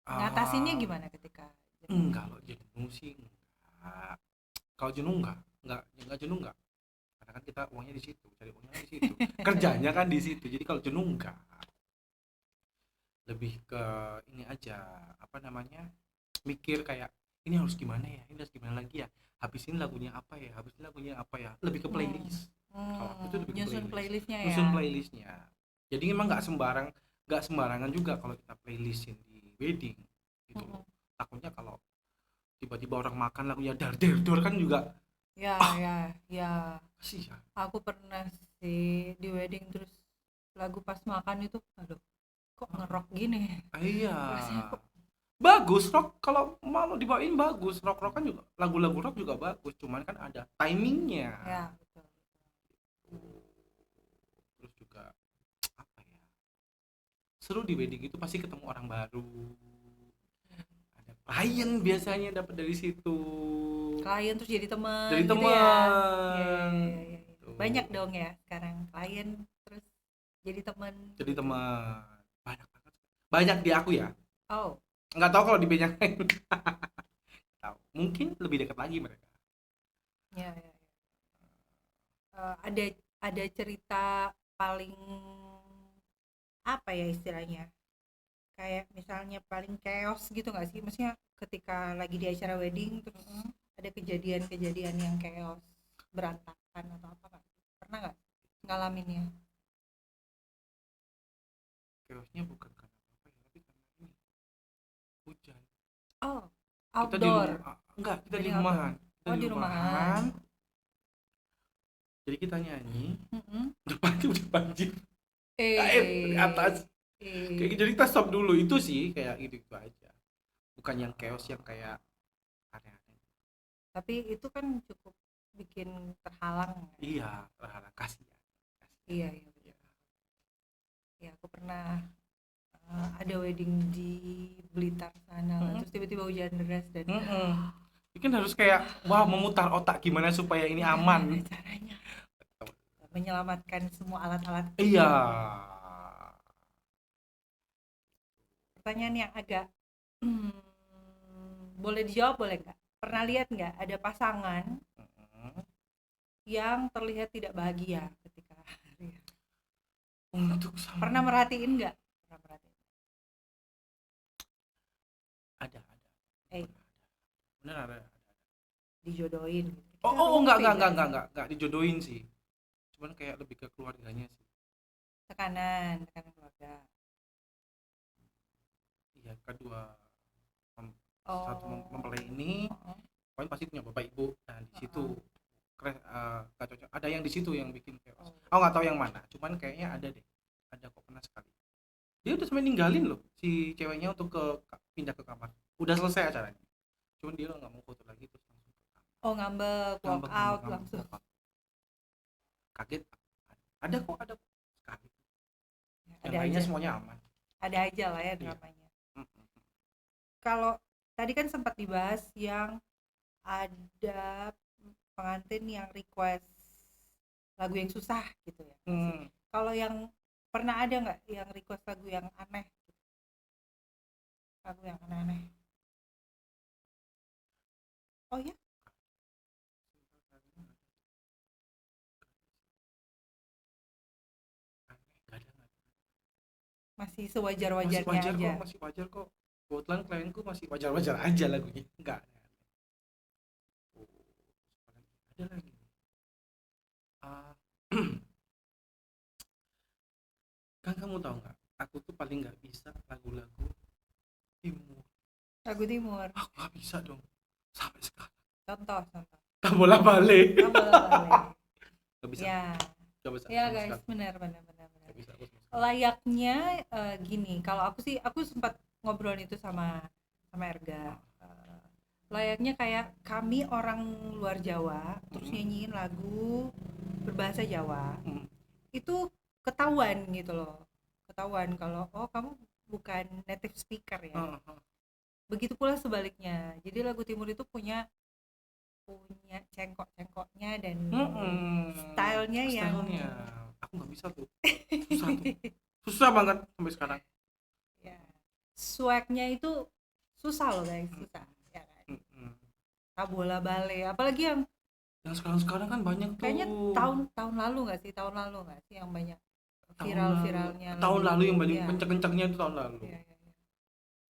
Ngatasinnya gimana ketika jenuh? Kalau jenuh sih enggak. Kalau jenuh enggak jenuh enggak. Karena kan kita uangnya di situ, cari uangnya di situ. Kerjanya kan di situ. Jadi kalau jenuh enggak. Lebih ke ini aja, mikir kayak ini harus gimana ya? Ini harus gimana lagi ya? Habis ini lagunya apa ya? Lebih ke playlist. Kalau aku tuh lebih ke Nyusun playlistnya ya. Nyusun playlistnya. Jadi memang nggak sembarangan juga kalau kita playlistin di wedding gitu. Takutnya kalau tiba-tiba orang makan lagunya dar kan juga Ya. kasihan. Aku pernah sih di wedding terus lagu pas makan itu, aduh, kok ngerok gini. Iya. Rasanya kok Bagus rock, kalau mau dibawain bagus, rock kan juga, lagu-lagu rock juga bagus, cuman kan ada timingnya. ya betul. Terus juga apa ya, seru di wedding itu pasti ketemu orang baru, ada klien biasanya dapat dari situ, Klien terus jadi teman dari gitu teman. ya. Iya. Tuh. Banyak dong ya sekarang klien terus jadi teman. Jadi teman banyak banget, banyak di aku ya, Oh, nggak tahu kalau di banyak lain. Tahu, mungkin lebih dekat lagi mereka. ya. Ada cerita paling apa ya istilahnya? Kayak misalnya paling chaos gitu nggak sih? Maksudnya ketika lagi di acara wedding terus ada kejadian-kejadian yang chaos, berantakan atau apa nggak? Pernah nggak ngalaminnya? Chaosnya bukan karena apa ya, tapi karena ini hujan. Oh, Kita di outdoor. rumah, enggak, kita Jadi di rumahan. Kita Oh, di rumahan. Jadi kita nyanyi, Mm-mm. depannya udah banjir, air dari atas. Kayak gitu. Jadi kita stop dulu, itu sih kayak gitu aja. Bukan yang chaos yang kayak aneh-aneh. Tapi itu kan cukup bikin terhalang. Iya, terhalang, kasihan. Iya. Ya, aku pernah ada wedding di Blitar sana, terus tiba-tiba hujan deras dan Mungkin harus kayak wah, memutar otak gimana supaya ini aman. gimana caranya menyelamatkan semua alat-alat. Iya. Pertanyaan yang agak boleh dijawab boleh nggak? Pernah lihat nggak ada pasangan yang terlihat tidak bahagia ketika hari? Untuk sama Pernah merhatiin nggak? Pernah merhatiin. ada. Eh. Bener ada. Dijodohin gitu. Oh, Kita enggak dijodohin sih. Cuman kayak lebih ke keluarganya sih. tekanan keluarga. Iya, kedua Oh. satu mempelai ini pokoknya pasti punya bapak ibu. Nah, di situ gak cocok. Ada yang di situ yang bikin chaos. Aku nggak tahu yang mana, cuman kayaknya ada deh. Ada kok, pernah sekali. Dia udah sampai ninggalin loh si ceweknya untuk pindah ke kamar. Udah selesai acaranya. Cuman dia nggak mau foto lagi, terus langsung ke kamar. Oh, ngambek, walk out langsung. Kaget. Ada sekali. Yang Ada lainnya aja. semuanya aman. Ada aja lah ya dramanya. Mm-mm. Kalau tadi kan sempat dibahas yang ada pengantin yang request lagu yang susah gitu ya. Kalau yang pernah ada nggak yang request lagu yang aneh? Lagu yang aneh-aneh. Oh ya? Masih sewajar-wajarnya aja. Masih wajar kok. Kebetulan klienku masih wajar-wajar aja lagunya. Enggak. Ada lagi. Kan kamu tahu nggak? Aku tuh paling nggak bisa lagu-lagu timur. Lagu timur. Aku nggak bisa dong. Sampai sekarang. Contoh. Tabola balik. Nggak bisa. Ya. Nggak bisa. Ya guys, benar. Nggak bisa. Layaknya gini, kalau aku sempat ngobrol itu sama Erga. Layaknya kayak kami orang luar Jawa terus nyanyiin lagu berbahasa Jawa. Itu ketahuan gitu loh. Ketahuan kalau kamu bukan native speaker ya. Begitu pula sebaliknya. Jadi lagu timur itu punya cengkok-cengkoknya dan stylenya yang aku nggak bisa tuh. Susah banget sampai sekarang. Ya. Swagnya itu susah loh guys, susah ya kan. Tabola bale, apalagi yang sekarang kan banyak tuh. kayaknya tahun lalu nggak sih yang banyak viralnya tahun lalu yang banyak kenceng-kencengnya itu tahun lalu. Ya.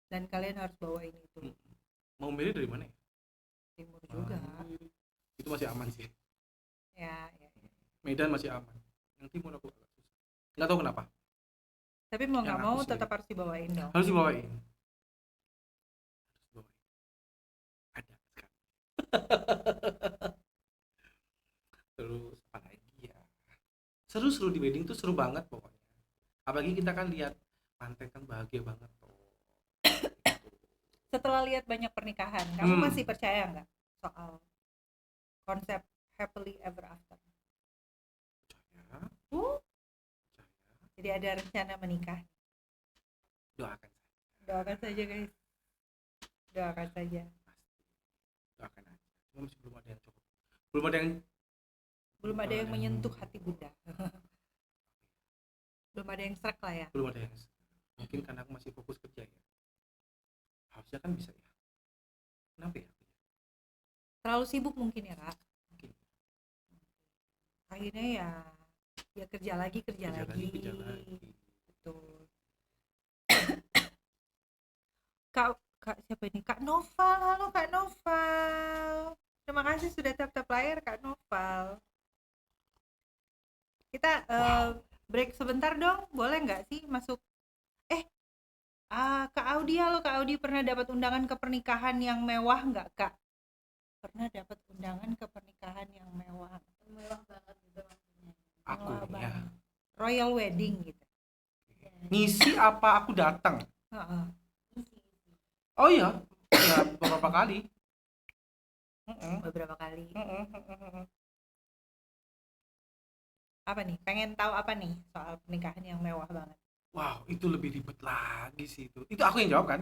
Dan kalian harus bawain itu. Mau milih dari mana ya? Timur juga. Itu masih aman sih. Ya. Medan masih aman. Yang timur aku agak susah. Nggak tahu kenapa. Tapi mau nggak mau tetap harus dibawain dong. Harus dibawain. Ada kan. Terus apa lagi ya? Seru di wedding tuh seru banget pokoknya. Apalagi kita kan lihat Pantai kan bahagia banget tuh. Setelah lihat banyak pernikahan, kamu Hmm. masih percaya nggak soal konsep happily ever after? Percaya, Uh, percaya. jadi ada rencana menikah. Doakan Doakan saja guys. Doakan saja. doakan aja. Cuma masih belum ada yang cukup. Belum ada yang Belum ada yang menyentuh hati Bunda. Belum ada yang serak lah ya. belum ada yang mungkin karena aku masih fokus kerja ya. Harusnya kan bisa ya. Kenapa ya? Terlalu sibuk mungkin ya kak. Mungkin. Akhirnya ya kerja lagi. Kerja lagi. Betul. Kak siapa ini? Kak Noval. Halo Kak Noval. Terima kasih sudah tap layar Kak Noval. Kita break sebentar dong. Boleh nggak sih masuk? Kak Audi, halo Kak Audi, pernah dapat undangan ke pernikahan yang mewah nggak Kak? Pernah dapat undangan ke pernikahan yang mewah. Mewah banget gitu maksudnya. Aku Mewah ya. banget. Royal wedding gitu. Ngisi apa aku datang? Heeh. Isi. Oh iya, ya beberapa kali. Beberapa kali. Apa nih? Pengen tahu apa nih soal pernikahan yang mewah banget? Wow, itu lebih ribet lagi sih itu. Itu aku yang jawab kan?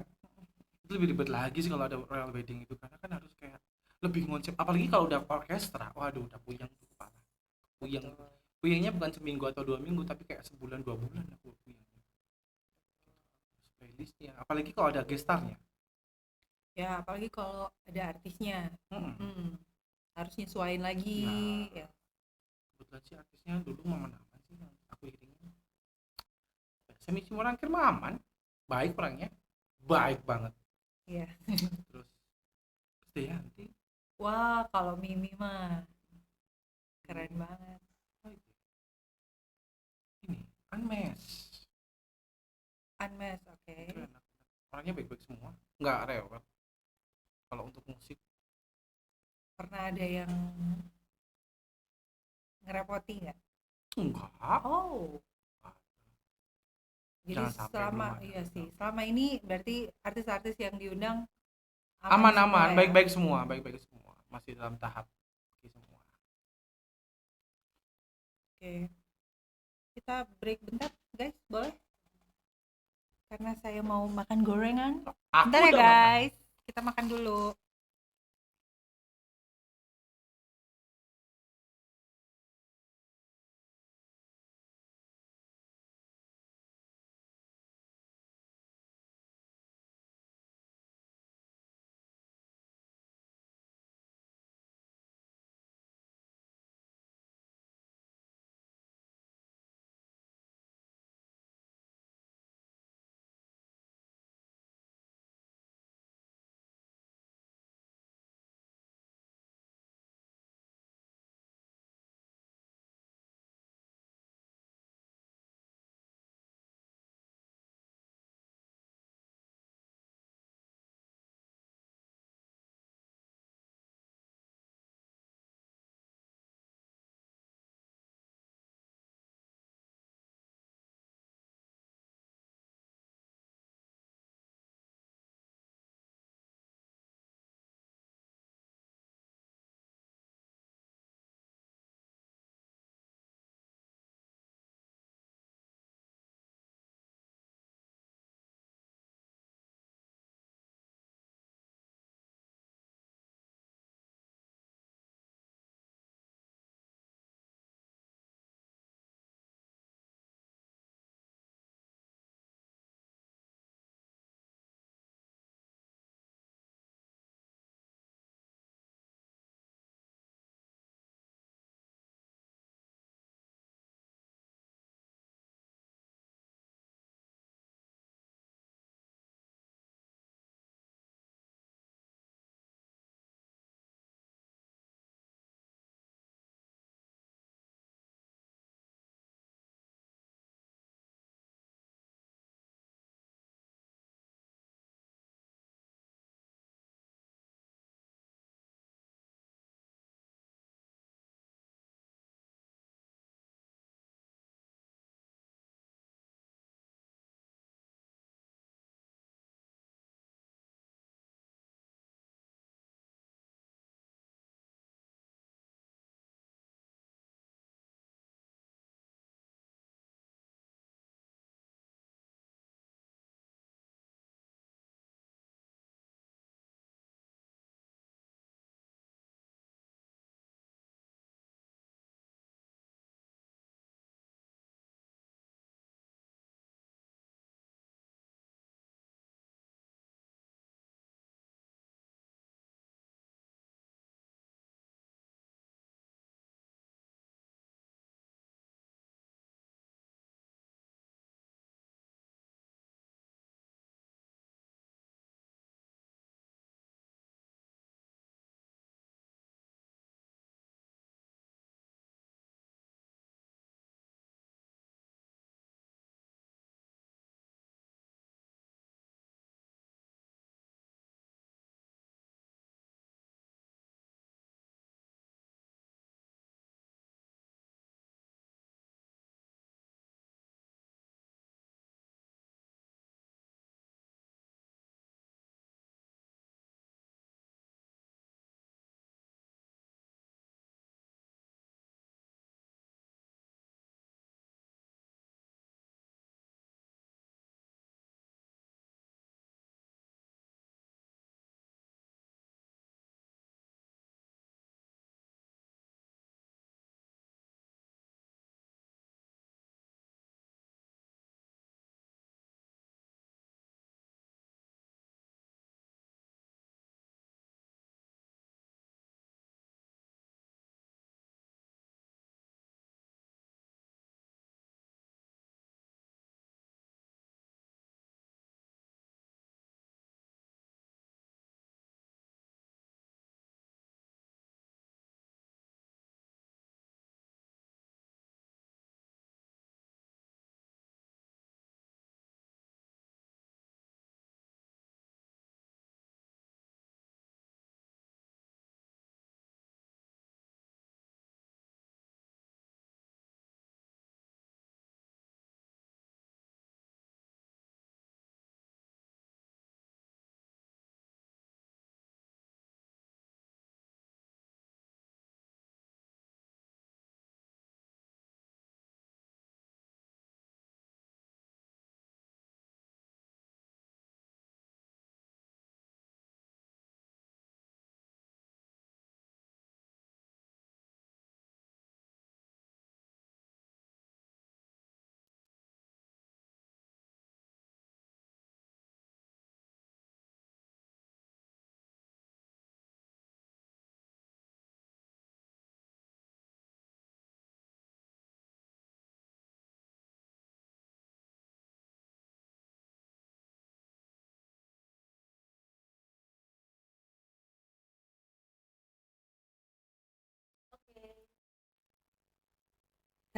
Itu lebih ribet lagi sih kalau ada royal wedding itu karena kan harus kayak lebih konsep. Apalagi kalau udah orkestra, waduh udah puyeng tuh parah. Puyeng. Puyengnya bukan seminggu atau 2 minggu tapi kayak sebulan 2 bulan aku puyeng. Playlistnya, apalagi kalau ada gestarnya. Ya, apalagi kalau ada artisnya. Mm-mm. Harus nyesuaiin lagi ya. Kebetulan sih artisnya dulu Maman Aman sih yang aku iringin. Semi Simorangkir mah aman, baik orangnya, baik banget. Iya. Terus Dayanti, Wah, kalau Mimi mah keren banget. ini Unmesh, Unmesh, oke. itu enak. Orangnya baik-baik semua, nggak rewel. Kalau untuk musik, Pernah ada yang ngerepoti nggak? enggak. Oh, jadi Jangan sampai selama belum ada. iya sih, selama ini berarti artis-artis yang diundang Aman-aman, semua ya? baik-baik semua, baik-baik semua. Masih dalam tahap oke semua. Oke. Kita break bentar, guys, boleh? Karena saya mau makan gorengan. Aku Bentar ya, udah makan. guys. Kita makan dulu.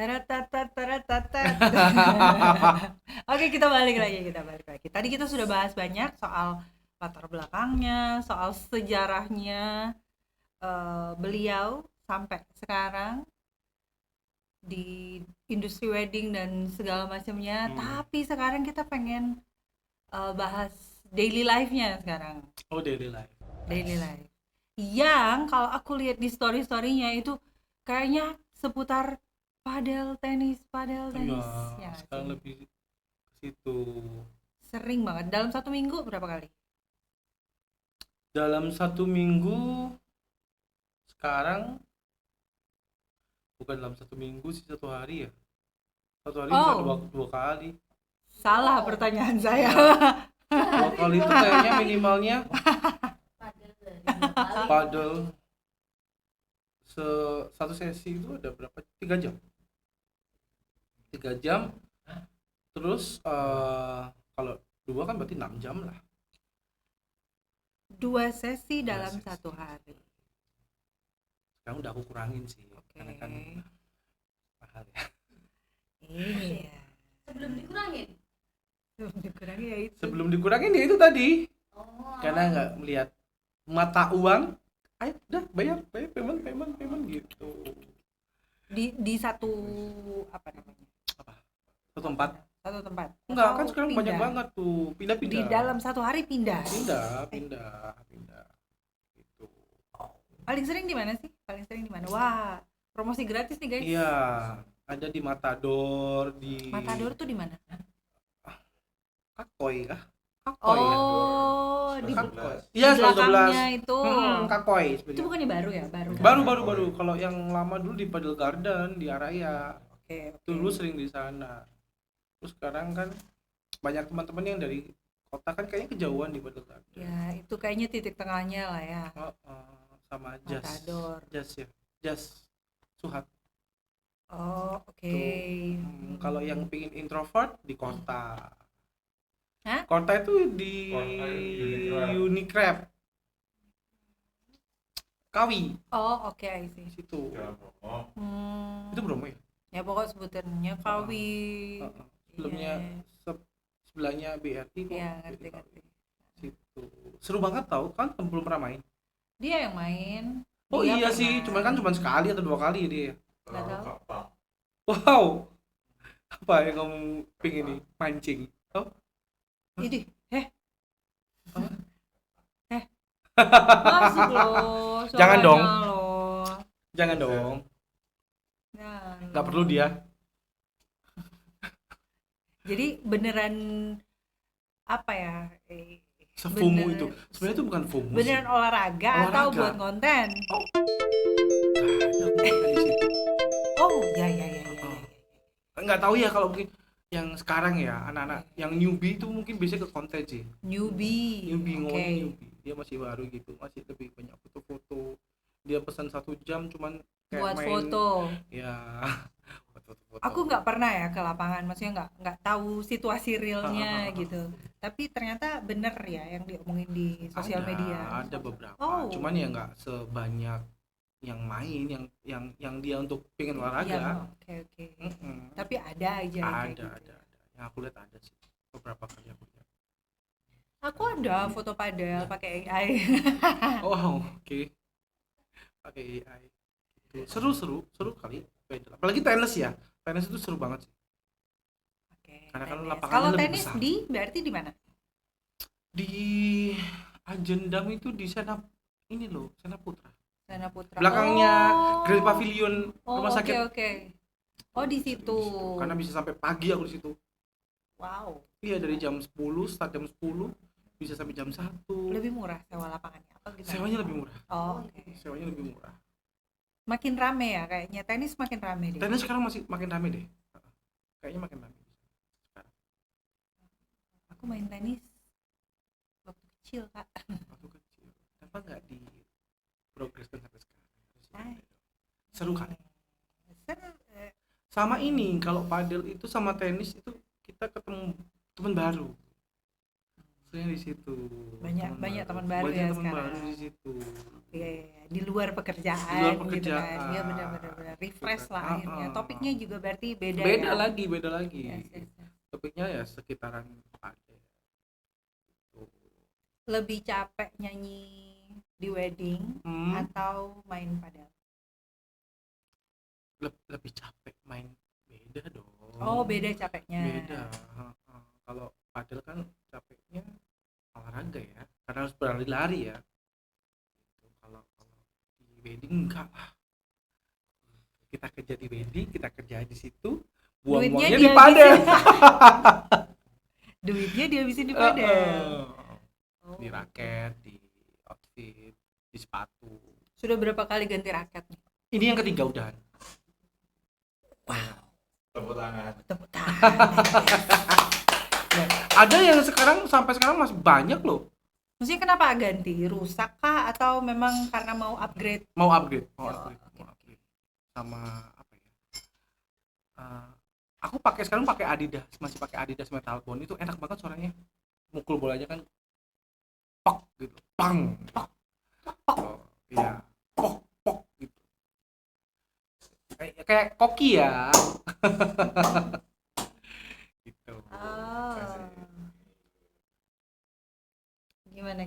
Taratatatatatatat. Oke, kita balik lagi. Tadi kita sudah bahas banyak soal latar belakangnya, soal sejarahnya beliau sampai sekarang di industri wedding dan segala macamnya. Tapi sekarang kita pengen bahas daily life-nya sekarang. Oh, daily life. Yang kalau aku lihat di story-storynya itu kayaknya seputar padel tenis Iya, ya sekarang sih? lebih ke situ. Sering banget. Dalam 1 minggu berapa kali? Dalam 1 minggu sekarang, bukan dalam 1 minggu sih, 1 hari ya. 1 hari bisa dua kali. Salah pertanyaan saya. 2 kali itu kayaknya minimalnya Padel dari 2 kali. padel. Satu sesi itu ada berapa? 3 jam. 3 jam. Terus kalau 2 kan berarti 6 jam lah. 2 sesi dalam sesi. 1 hari. Sekarang udah aku kurangin sih. Oke. Karena kan mahal ya. Iya. Sebelum dikurangin. Sebelum dikurangi ya itu. Sebelum dikurangin ya itu tadi. Oh. Karena nggak melihat mata uang, ayo udah bayar payment gitu. Di satu apa namanya? Satu tempat. Satu tempat. Enggak, kan Atau sekarang pindah? banyak banget tuh. Pindah-pindah. Di dalam 1 hari pindah. pindah gitu. Paling sering di mana sih? Wah, promosi gratis nih guys. Iya, ada di Matador, di Matador tuh di mana? Kakoi kah? Kakoi ya? Oh, di Kakoi. di Iya, 112. belakangnya itu. Kakoi Itu sebenarnya. bukannya baru ya? Baru. Kalau yang lama dulu di Padel Garden di Araya. Oke. Dulu sering di sana. Terus sekarang kan banyak teman-teman yang dari kota kan kayaknya kejauhan di Padel Garden. Ya, itu kayaknya titik tengahnya lah ya. Sama Jas. Matador. Jas Suhat. Oh, oke. Tuh. Kalau yang pingin introvert di kota. Hah? Kota itu di Unicrab. Kawi Oh, oke, I see. situ. Itu Hmm. Bromo ya? Ya pokok sebutannya Kawi. Sebelumnya sebelahnya BRI kok. Iya, Jadi Kawi. ngerti. Situ. Seru banget tau kan, belum pernah main. Dia yang main. Oh Dia iya pernah. sih, cuma sekali atau 2 kali dia. Nggak tahu. Wow. Apa yang kamu pingin nih? Mancing. Oh, Idih, Apa? masuk loh. Jangan suaranya dong. Loh. jangan dong. Nah, Nggak perlu dia. Jadi beneran apa ya? Sefumu Bener- itu. Sebenarnya itu bukan FOMO. Beneran olahraga atau Olahraga. buat konten? Ada aku makan di situ. Oh, ya. Nggak tahu ya kalau mungkin yang sekarang ya anak-anak yang newbie itu mungkin biasanya ke konten sih. Newbie. Ngomongin Oke. newbie, dia masih baru gitu, masih lebih banyak foto-foto. Dia pesan 1 jam cuman kayak Buat main, foto. ya buat foto-foto. Aku nggak pernah ya ke lapangan, maksudnya nggak tahu situasi realnya gitu. Tapi ternyata bener ya yang diomongin di sosial media. Ada beberapa, Oh. cuman ya nggak sebanyak yang main, yang dia untuk pengen olahraga. Iya, oke. Mm-mm. Tapi ada aja yang kayak gitu. ada. Yang aku lihat ada sih, beberapa kali aku lihat. Aku ada foto padel pakai AI. Oh, oke. Pakai AI. Seru kali. Beda. Apalagi tenis ya. Tenis itu seru banget sih. Oke. Karena kan tenis. lapangannya Kalau lebih tenis besar. berarti di mana? Di Ajendam itu di Senap ini loh, Senap Putra. Sana Putra. Belakangnya Grand Pavilion rumah sakit. Oke. Oh, di situ. Karena bisa sampai pagi aku di situ. Wow. Iya, dari jam 10, start jam 10 bisa sampai jam 1. Lebih murah sewa lapangannya apa gimana? Sewanya lebih murah. Oh, oke. Sewanya lebih murah. Makin rame ya kayaknya. Tenis makin rame deh. Tenis sekarang masih makin rame deh. Kayaknya makin rame. Sekarang. Aku main tenis waktu kecil, Kak. Waktu kecil. Kenapa nggak di progreskan sampai sekarang? Hai. Seru kan? Seru. Sama ini, kalau padel itu sama tenis itu kita ketemu teman baru. Sebenarnya di situ. Banyak teman baru Banyak ya teman sekarang. baru di situ. Iya. Di luar pekerjaan. Di luar Gitu pekerjaan. kan. Iya benar. refresh Bukan. lah akhirnya. Topiknya juga berarti beda beda ya. lagi Yes, yes, yes. topiknya ya sekitaran padel. Tuh. Lebih capek nyanyi di wedding atau main padel? Lebih capek main, beda dong. Oh, beda capeknya. Beda. Kalau padel kan capeknya olahraga ya, karena harus berlari-lari ya. Kalau di wedding enggak lah, kita kerja di wedding, kita kerja di situ, buang-buangnya di padel. Duitnya dihabisin di padel. Di raket, di outfit, di sepatu. Sudah berapa kali ganti raket nih? Ini yang ketiga udahan. Tepuk tangan. Tepuk tangan. Ada yang sampai sekarang masih banyak loh. Maksudnya kenapa ganti? Rusak kah atau memang karena mau upgrade? Mau upgrade. Okay. Sama apa ya? Aku sekarang pakai Adidas, masih pakai Adidas Metal Bond, itu enak banget suaranya. Mukul bolanya kan pok gitu, pang, pok, pok. Iya, pok gitu. Kayak koki ya. Gitu. Gimana?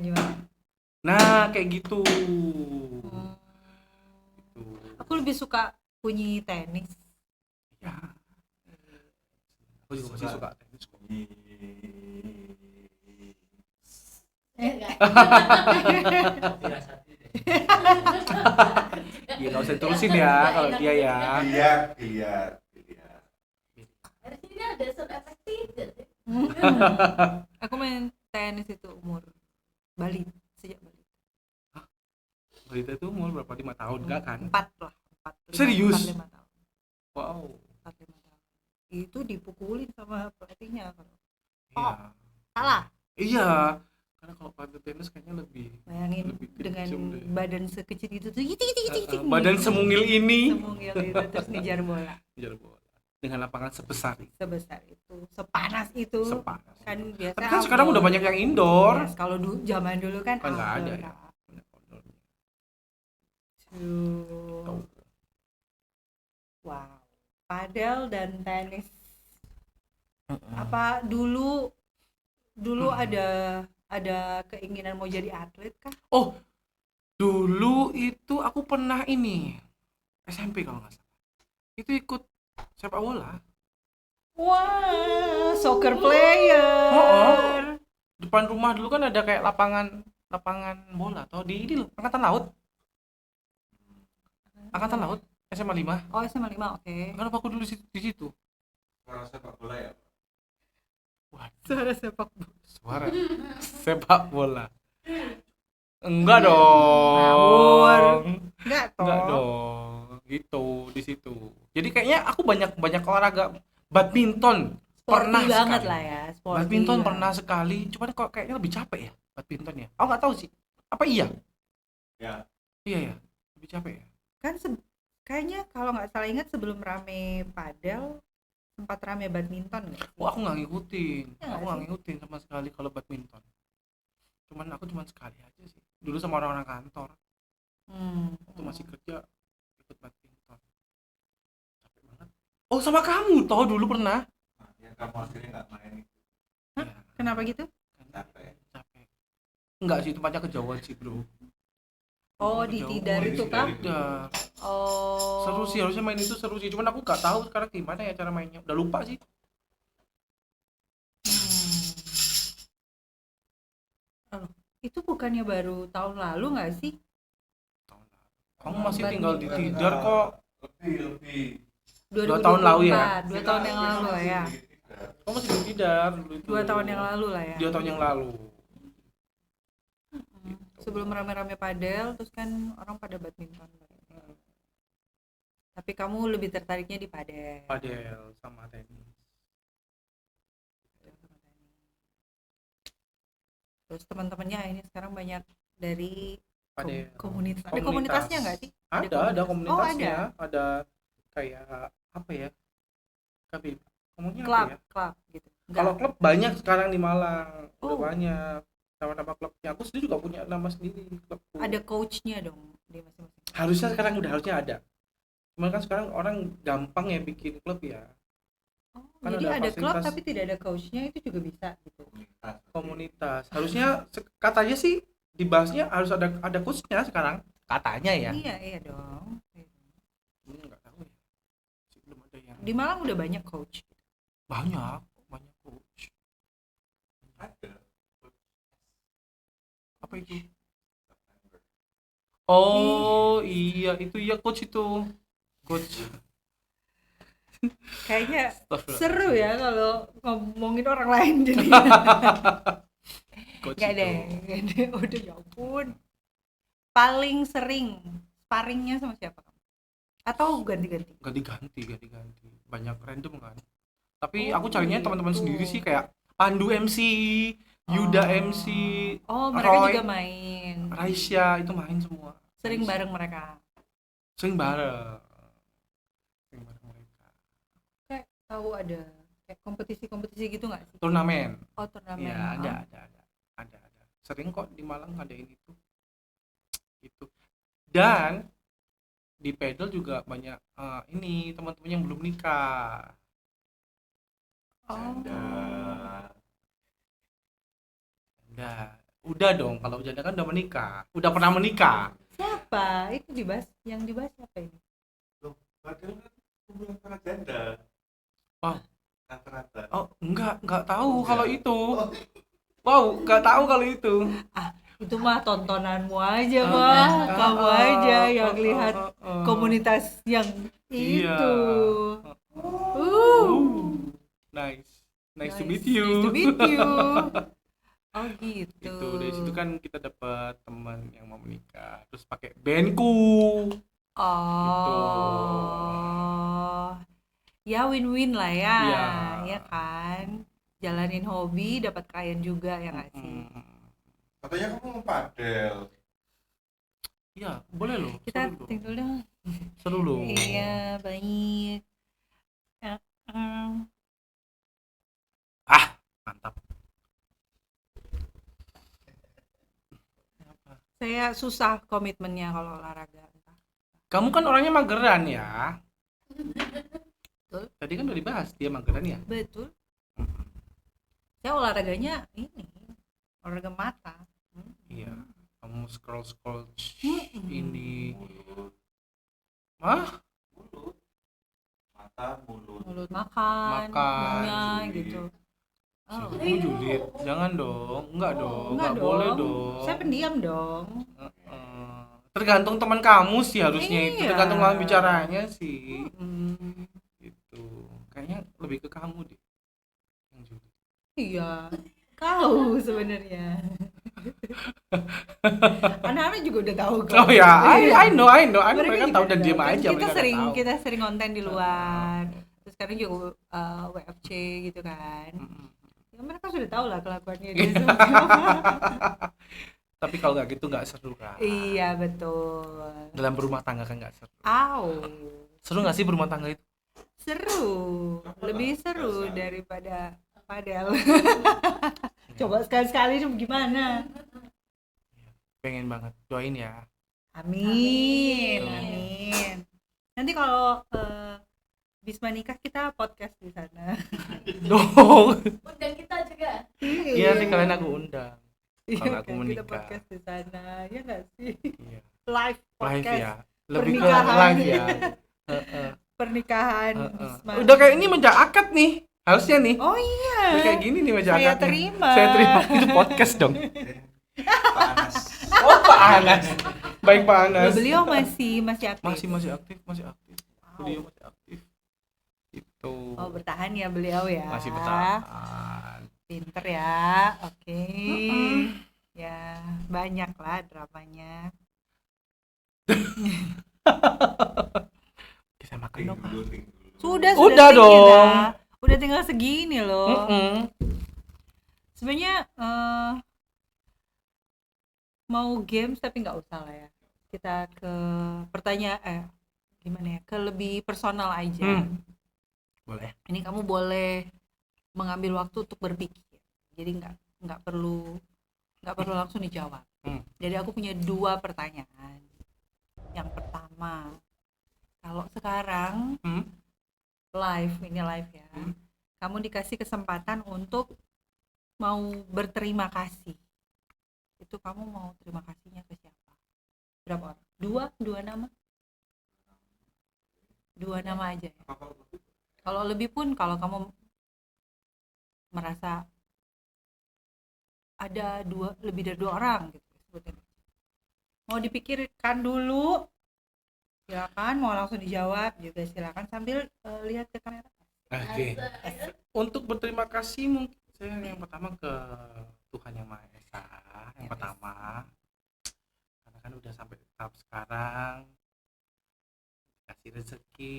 Nah, kayak gitu. Gitu. Aku lebih suka bunyi tenis. Ya. Aku juga masih suka tenis kok. Enggak. Iya, nggak usah terusin ya kalau dia ya. Biliar. Harus ini ada sound effect tidak sih? Aku main tenis itu sejak Bali. Berita itu umur berapa, 5 tahun enggak kan? 4 lah. 4, Serius? 4-5 tahun. Wow. 4-5 tahun. Itu dipukulin sama pelatihnya. Iya. Salah. Iya. Karena kalau padel tenis kayaknya lebih Bayangin kecil dengan deh. badan sekecil itu tuh Badan semungil ini. Semungil itu terus ngejar bola. Ngejar bola. Dengan lapangan sebesar itu. Sebesar itu, sepanas itu. Sepanas. Kan biasa. Tapi kan sekarang udah banyak yang indoor. Yes, kalau zaman dulu kan Kan nggak ada outdoor, ya. Kak. Banyak outdoornya. Tuh. Wow. Padel dan tenis. Apa dulu ada keinginan mau jadi atlet kah? Oh, dulu itu aku pernah ini SMP kalau nggak salah. Itu ikut sepak bola. Wah, soccer player. Oh. Depan rumah dulu kan ada kayak lapangan bola atau di ini loh, Angkatan Laut SMA 5. Oh, SMA 5, oke. Kenapa aku dulu di situ? Suara sepak bola ya? Suara sepak bola. Suara sepak bola. Enggak dong. Ngawur. Enggak Enggak toh. dong. Gitu di situ. Jadi kayaknya aku banyak olahraga. Badminton Sporty pernah banget sekali. lah ya, sporty Badminton lah. pernah sekali. Cuman kok kayaknya lebih capek ya badminton ya. Aku nggak tahu sih. Apa iya? Ya. Iya ya. Lebih capek ya. Kan kayaknya kalau nggak salah ingat sebelum rame padel sempat rame badminton nggak? Oh, aku nggak ngikutin. Ya, Aku nggak ngikutin sama sekali kalau badminton. Aku cuma sekali aja sih. Dulu sama orang-orang kantor. Waktu masih kerja ikut badminton. Capek banget. Oh, sama kamu toh dulu pernah. Nah, yang kamu akhirnya nggak main itu. Hah? Ya, Kenapa gitu? Capek. capek. Enggak sih, tempatnya kejauhan sih, Bro. Oh, di Kejauhan. Tidar itu kah? Tidar. Oh. Seru sih, harusnya main itu seru sih. Cuman aku nggak tahu sekarang gimana ya cara mainnya. Udah lupa sih. Itu bukannya baru tahun lalu nggak sih? Kamu masih tinggal di Tidar kok. Lebih. 2024, tahun lalu ya? 2 tahun yang lalu ya. Kamu masih di Tidar dulu itu. 2 tahun yang lalu lah ya. 2 tahun yang lalu. Sebelum rame-rame padel, terus kan orang pada badminton. Tapi kamu lebih tertariknya di padel. Padel sama tenis. Terus teman-temannya ini sekarang banyak dari Padel. komunitas. Ada komunitasnya nggak sih? Ada komunitasnya. Oh, ada kayak apa ya? Kabin. Ngomongnya Klub, apa ya? klub gitu. Kalau klub banyak sekarang di Malang. Udah Oh. banyak. Nama-nama klubnya. Aku sendiri juga punya nama sendiri klubku. Ada coachnya dong di masing-masing. Harusnya sekarang harusnya ada. Cuman kan sekarang orang gampang ya bikin klub ya. Oh, Kan jadi ada klub fasilitas tapi tidak ada coachnya, itu juga bisa gitu. komunitas. Harusnya katanya sih dibahasnya harus ada coachnya sekarang. Katanya ya. Iya dong. Nggak tahu ya. Belum ada yang Di Malang udah banyak coach. banyak coach. Ada. Apa itu? Oh iya itu ya coach itu. Coach. Kayaknya Astagfirullah. seru ya kalau ngomongin orang lain jadi. Coach Gak itu. deh. Udah ya ampun. Paling sering sparringnya sama siapa kamu? Atau ganti-ganti? Ganti-ganti. Banyak random kan. Tapi Oh, aku carinya teman-teman gitu. sendiri sih kayak Pandu MC, Yuda Oh. MC, Oh, mereka Roy, juga main. Raisya itu main semua. Sering bareng mereka. Sering bareng mereka. Kayak tahu ada kayak kompetisi-kompetisi gitu nggak sih? Turnamen. Oh, turnamen. Iya, ada. Sering kok di Malang ngadain itu. Gitu. Dan di pedal juga banyak ini teman-teman yang belum nikah. Oh. Udah dong, kalau janda kan udah menikah, udah pernah menikah. Siapa? Itu yang dibahas siapa ini? Padahal kan hubungan para janda. Oh. Rata-rata. Oh, enggak tahu Oh, kalau enggak. itu. Wow, enggak tahu kalau itu. Itu mah tontonanmu aja mah, kamu aja yang lihat komunitas yang Iya. itu. Nice to meet you. Nice to meet you. Oh gitu. Itu dari situ kan kita dapat teman yang mau menikah, terus pakai bandku. Oh. Ya win-win lah ya. Iya. Ya kan? Jalanin hobi, dapat klien juga ya nggak sih? Katanya kamu mau padel. Iya, boleh loh. Kita seru loh. tinggal dong. Seru loh. Iya, baik. Mantap. Saya susah komitmennya kalau olahraga. Kamu kan orangnya mageran ya. Betul. Tadi kan udah dibahas dia mageran ya. Betul. Saya olahraganya ini, olahraga mata. Iya. Kamu scroll Mm-mm. ini. Mulut. Hah? Mulut. Mata, mulut. Mulut makan, Makan, mulutnya gitu. Oh. Kamu julid. Jangan dong. Enggak dong. Enggak Boleh dong. dong. Saya pendiam dong. Tergantung teman kamu sih harusnya itu. Iya. Tergantung lawan bicaranya sih. Mm. Gitu. Kayaknya lebih ke kamu deh. Yang julid. Iya, kau sebenarnya. Anak-anak juga udah tahu kok. Oh ya, Iya. I know. Mereka juga tahu dan udah diam tahu. aja. Kita mereka sering tahu. kita sering konten di luar. Terus sekarang juga WFC gitu kan. Mm-mm. Ya, mereka sudah tahu lah kelakuannya dia seperti apa. Tapi kalau nggak gitu nggak seru kan. Iya betul. Dalam berumah tangga kan nggak seru. Au. Seru nggak sih berumah tangga itu? Seru. Lebih seru daripada padel. Coba sekali-sekali dong gimana? Pengen banget, doain ya. Amin. Amin. Amin. Nanti kalau Bisma nikah kita podcast di sana. Dong. Undang kita juga. Iya nih kalian aku undang. Iya kalau aku kan, kita menikah. podcast di sana. Ya nggak sih? Iya. Live podcast. Live ya. Lebih ke Pernikahan. live ya. Heeh. Pernikahan Heeh. Bisma. Udah kayak ini meja akad nih. Harusnya nih. Oh iya. Udah kayak gini nih meja Saya akadnya. terima. Saya terima itu podcast dong. Panas. Oh, Pak Anas. Baik Pak Anas. Loh, beliau masih aktif. Masih aktif. Beliau masih aktif. Itu. Oh bertahan ya beliau ya. Masih bertahan. Pinter ya. Oke. Ya banyak lah dramanya. Kita makan Ting dong. Pak. dulu, ting dulu. Sudah Udah ting dong. kita. Udah tinggal segini loh. Sebenarnya mau games tapi nggak usah lah ya. Kita ke pertanyaan gimana ya? Ke lebih personal aja. Boleh. Ini kamu boleh mengambil waktu untuk berpikir. Jadi nggak perlu langsung dijawab. Jadi aku punya 2 pertanyaan. Yang pertama, Kalau sekarang live ya, kamu dikasih kesempatan untuk mau berterima kasih, itu kamu mau terima kasihnya ke siapa? Berapa orang? Dua nama? Dua nama aja ya. Kalau lebih pun, kalau kamu merasa ada lebih dari 2 orang gitu sebutin. Mau dipikirkan dulu silakan, mau langsung dijawab juga silakan sambil lihat ke kamera. Oke. Untuk berterima kasih mungkin saya yang pertama ke Tuhan Yang Maha Esa yang pertama, karena kan udah sampai tahap sekarang, kasih rezeki,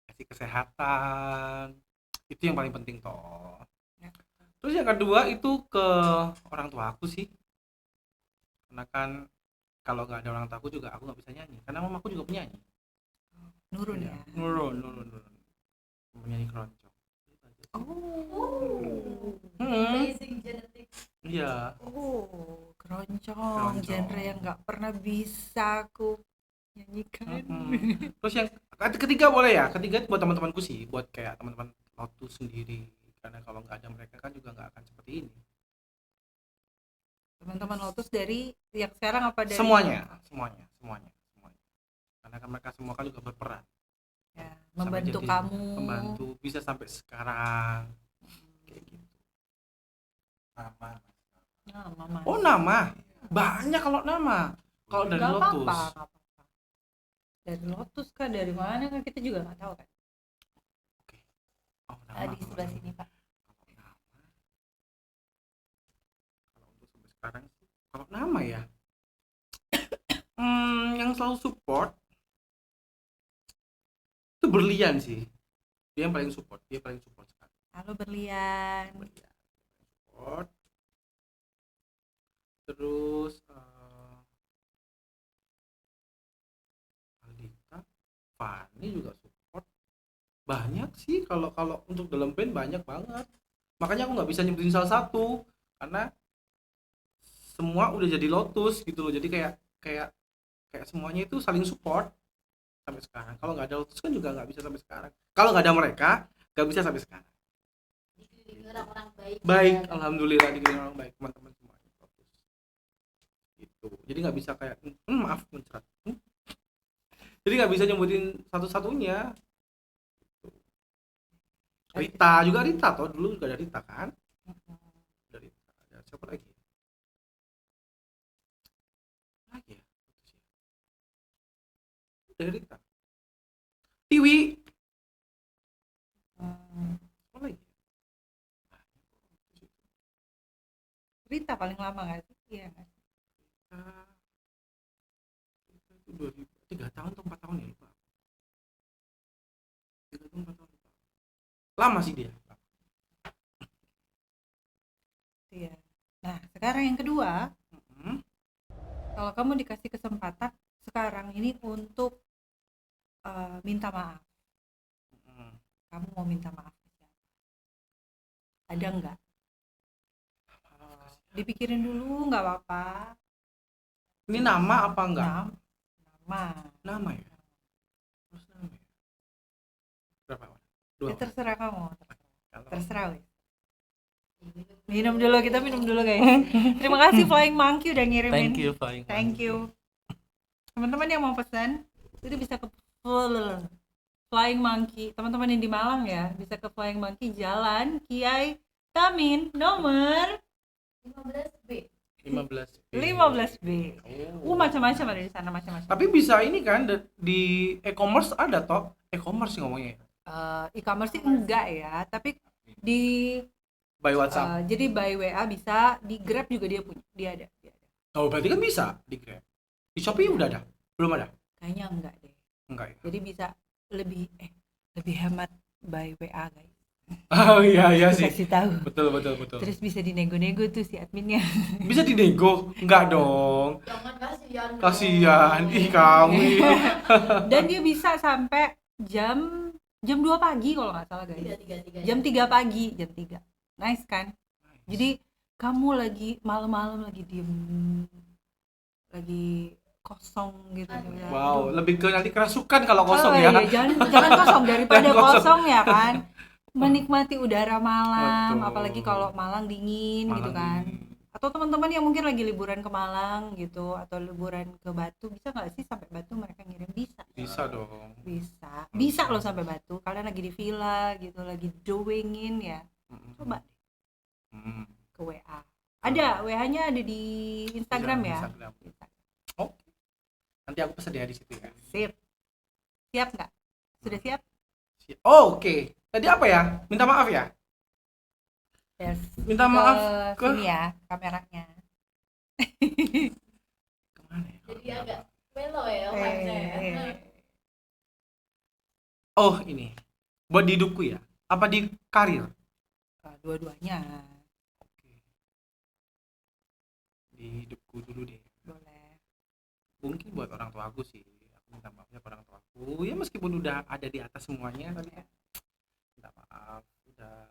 kasih kesehatan, itu yang paling penting toh. Terus yang kedua itu ke orang tua aku sih, karena kan kalau nggak ada orang tua aku juga aku nggak bisa nyanyi, karena mamaku juga penyanyi. Nurun ya. Nurun penyanyi keroncong. Amazing genetic. Iya. Keroncong, genre yang nggak pernah bisa aku nyanyikan. Terus yang ketiga boleh ya? Ketiga itu buat teman-temanku sih, buat kayak teman-teman Lotus sendiri, karena kalau nggak ada mereka kan juga nggak akan seperti ini. Teman-teman Lotus dari yang sekarang apa dari Semuanya. Karena kan mereka semua kan juga berperan. Ya, membantu kamu. Membantu bisa sampai sekarang. Kayak gitu. Nama. Mas. Oh, nama. Banyak kalau nama. Kalau dari Gak Lotus. apa-apa. Dari Lotus kan, dari mana kan kita juga nggak tahu kan. Oh, nama. Di sebelah sini Pak. Kalau untuk sampai sekarang sih, kalau nama ya, yang selalu support itu Berlian sih. Dia yang paling support sekali. Halo Berlian. Support. Terus Aldita, Fanny juga support. Banyak sih, kalau untuk dalam band banyak banget. Makanya aku nggak bisa nyebutin salah satu, karena semua udah jadi Lotus gitu loh. Jadi kayak semuanya itu saling support sampai sekarang. Kalau nggak ada Lotus kan juga nggak bisa sampai sekarang. Kalau nggak ada mereka nggak bisa sampai sekarang. Dikelilingi orang-orang baik. Baik, alhamdulillah dikelilingi orang baik, teman-teman semuanya Lotus. Gitu. Jadi nggak bisa kayak maaf mencerat. Jadi nggak bisa nyebutin satu-satunya. Rita toh, dulu juga ada Rita kan? Ada Rita. Ada siapa lagi? Ya? Dari Rita. Tiwi. Apa lagi? Rita paling lama nggak sih? Iya nggak sih? Itu 3 tahun atau 4 tahun ya, lupa. 3 tahun 4 tahun. Lama sih dia. Iya. Nah sekarang yang kedua, kalau kamu dikasih kesempatan sekarang ini untuk minta maaf, kamu mau minta maaf ke siapa? Ada nggak? Dipikirin dulu, nggak apa-apa. Ini nama apa enggak? Nama ya. Terus nama ya. Berapa? Ya, terserah kamu. Terserah. Minum Kita minum dulu guys. Terima kasih Flying Monkey udah ngirimin. Thank you. Teman-teman yang mau pesan itu bisa ke Flying Monkey. Teman-teman yang di Malang ya, bisa ke Flying Monkey Jalan Kiai Tamin nomor 15B. Macam-macam ada di sana, macam-macam. Tapi bisa ini kan di e-commerce ada toh? E-commerce sih ngomongnya. E-commerce sih enggak ya, tapi di by WhatsApp. Jadi by WA bisa, di Grab juga dia ada. Oh, berarti kan bisa di Grab. Di Shopee udah ada? Belum ada? Kayaknya enggak deh. Enggak ya. Jadi bisa lebih hemat by WA guys. Oh iya sih. Kasih tahu. Betul. Terus bisa dinego-nego tuh si adminnya. Bisa dinego? Enggak dong. Jangan Kasihan. Ih kamu. Dan dia bisa sampai jam 2 pagi kalau nggak salah guys. 3. Jam 3 pagi, jam 3. Nice kan? Jadi kamu lagi malam-malam lagi diem, lagi kosong gitu. Wow, lebih ke nanti kerasukan kalau kosong ya. Iya, jangan kosong daripada Jangan kosong. kosong ya kan. Menikmati udara Malang, Betul. apalagi kalau Malang dingin gitu Malang kan. dingin. Atau teman-teman yang mungkin lagi liburan ke Malang gitu, atau liburan ke Batu, bisa nggak sih sampai Batu mereka ngirim? Bisa. Bisa dong. Bisa loh sampai Batu. Kalian lagi di villa gitu, lagi doingin ya. Coba Mm. ke WA. Ada WA-nya ada di Instagram ya. Instagram. Oke. Nanti aku pesan di situ ya. Sip. Siap nggak? Sudah siap? Oh, oke. Tadi apa ya? Minta maaf ya. Yes. Minta maaf ke Sini ya kameranya. kemana ya? Jadi agak melo ya vibes-nya ya. Oh, ini. Buat di hidupku ya. Apa di karir? Dua-duanya Oke. Di hidupku dulu deh. boleh. Mungkin buat orang tua aku sih. Aku minta maafnya ke orang tua aku. Ya meskipun udah ada di atas semuanya tapi kan minta maaf udah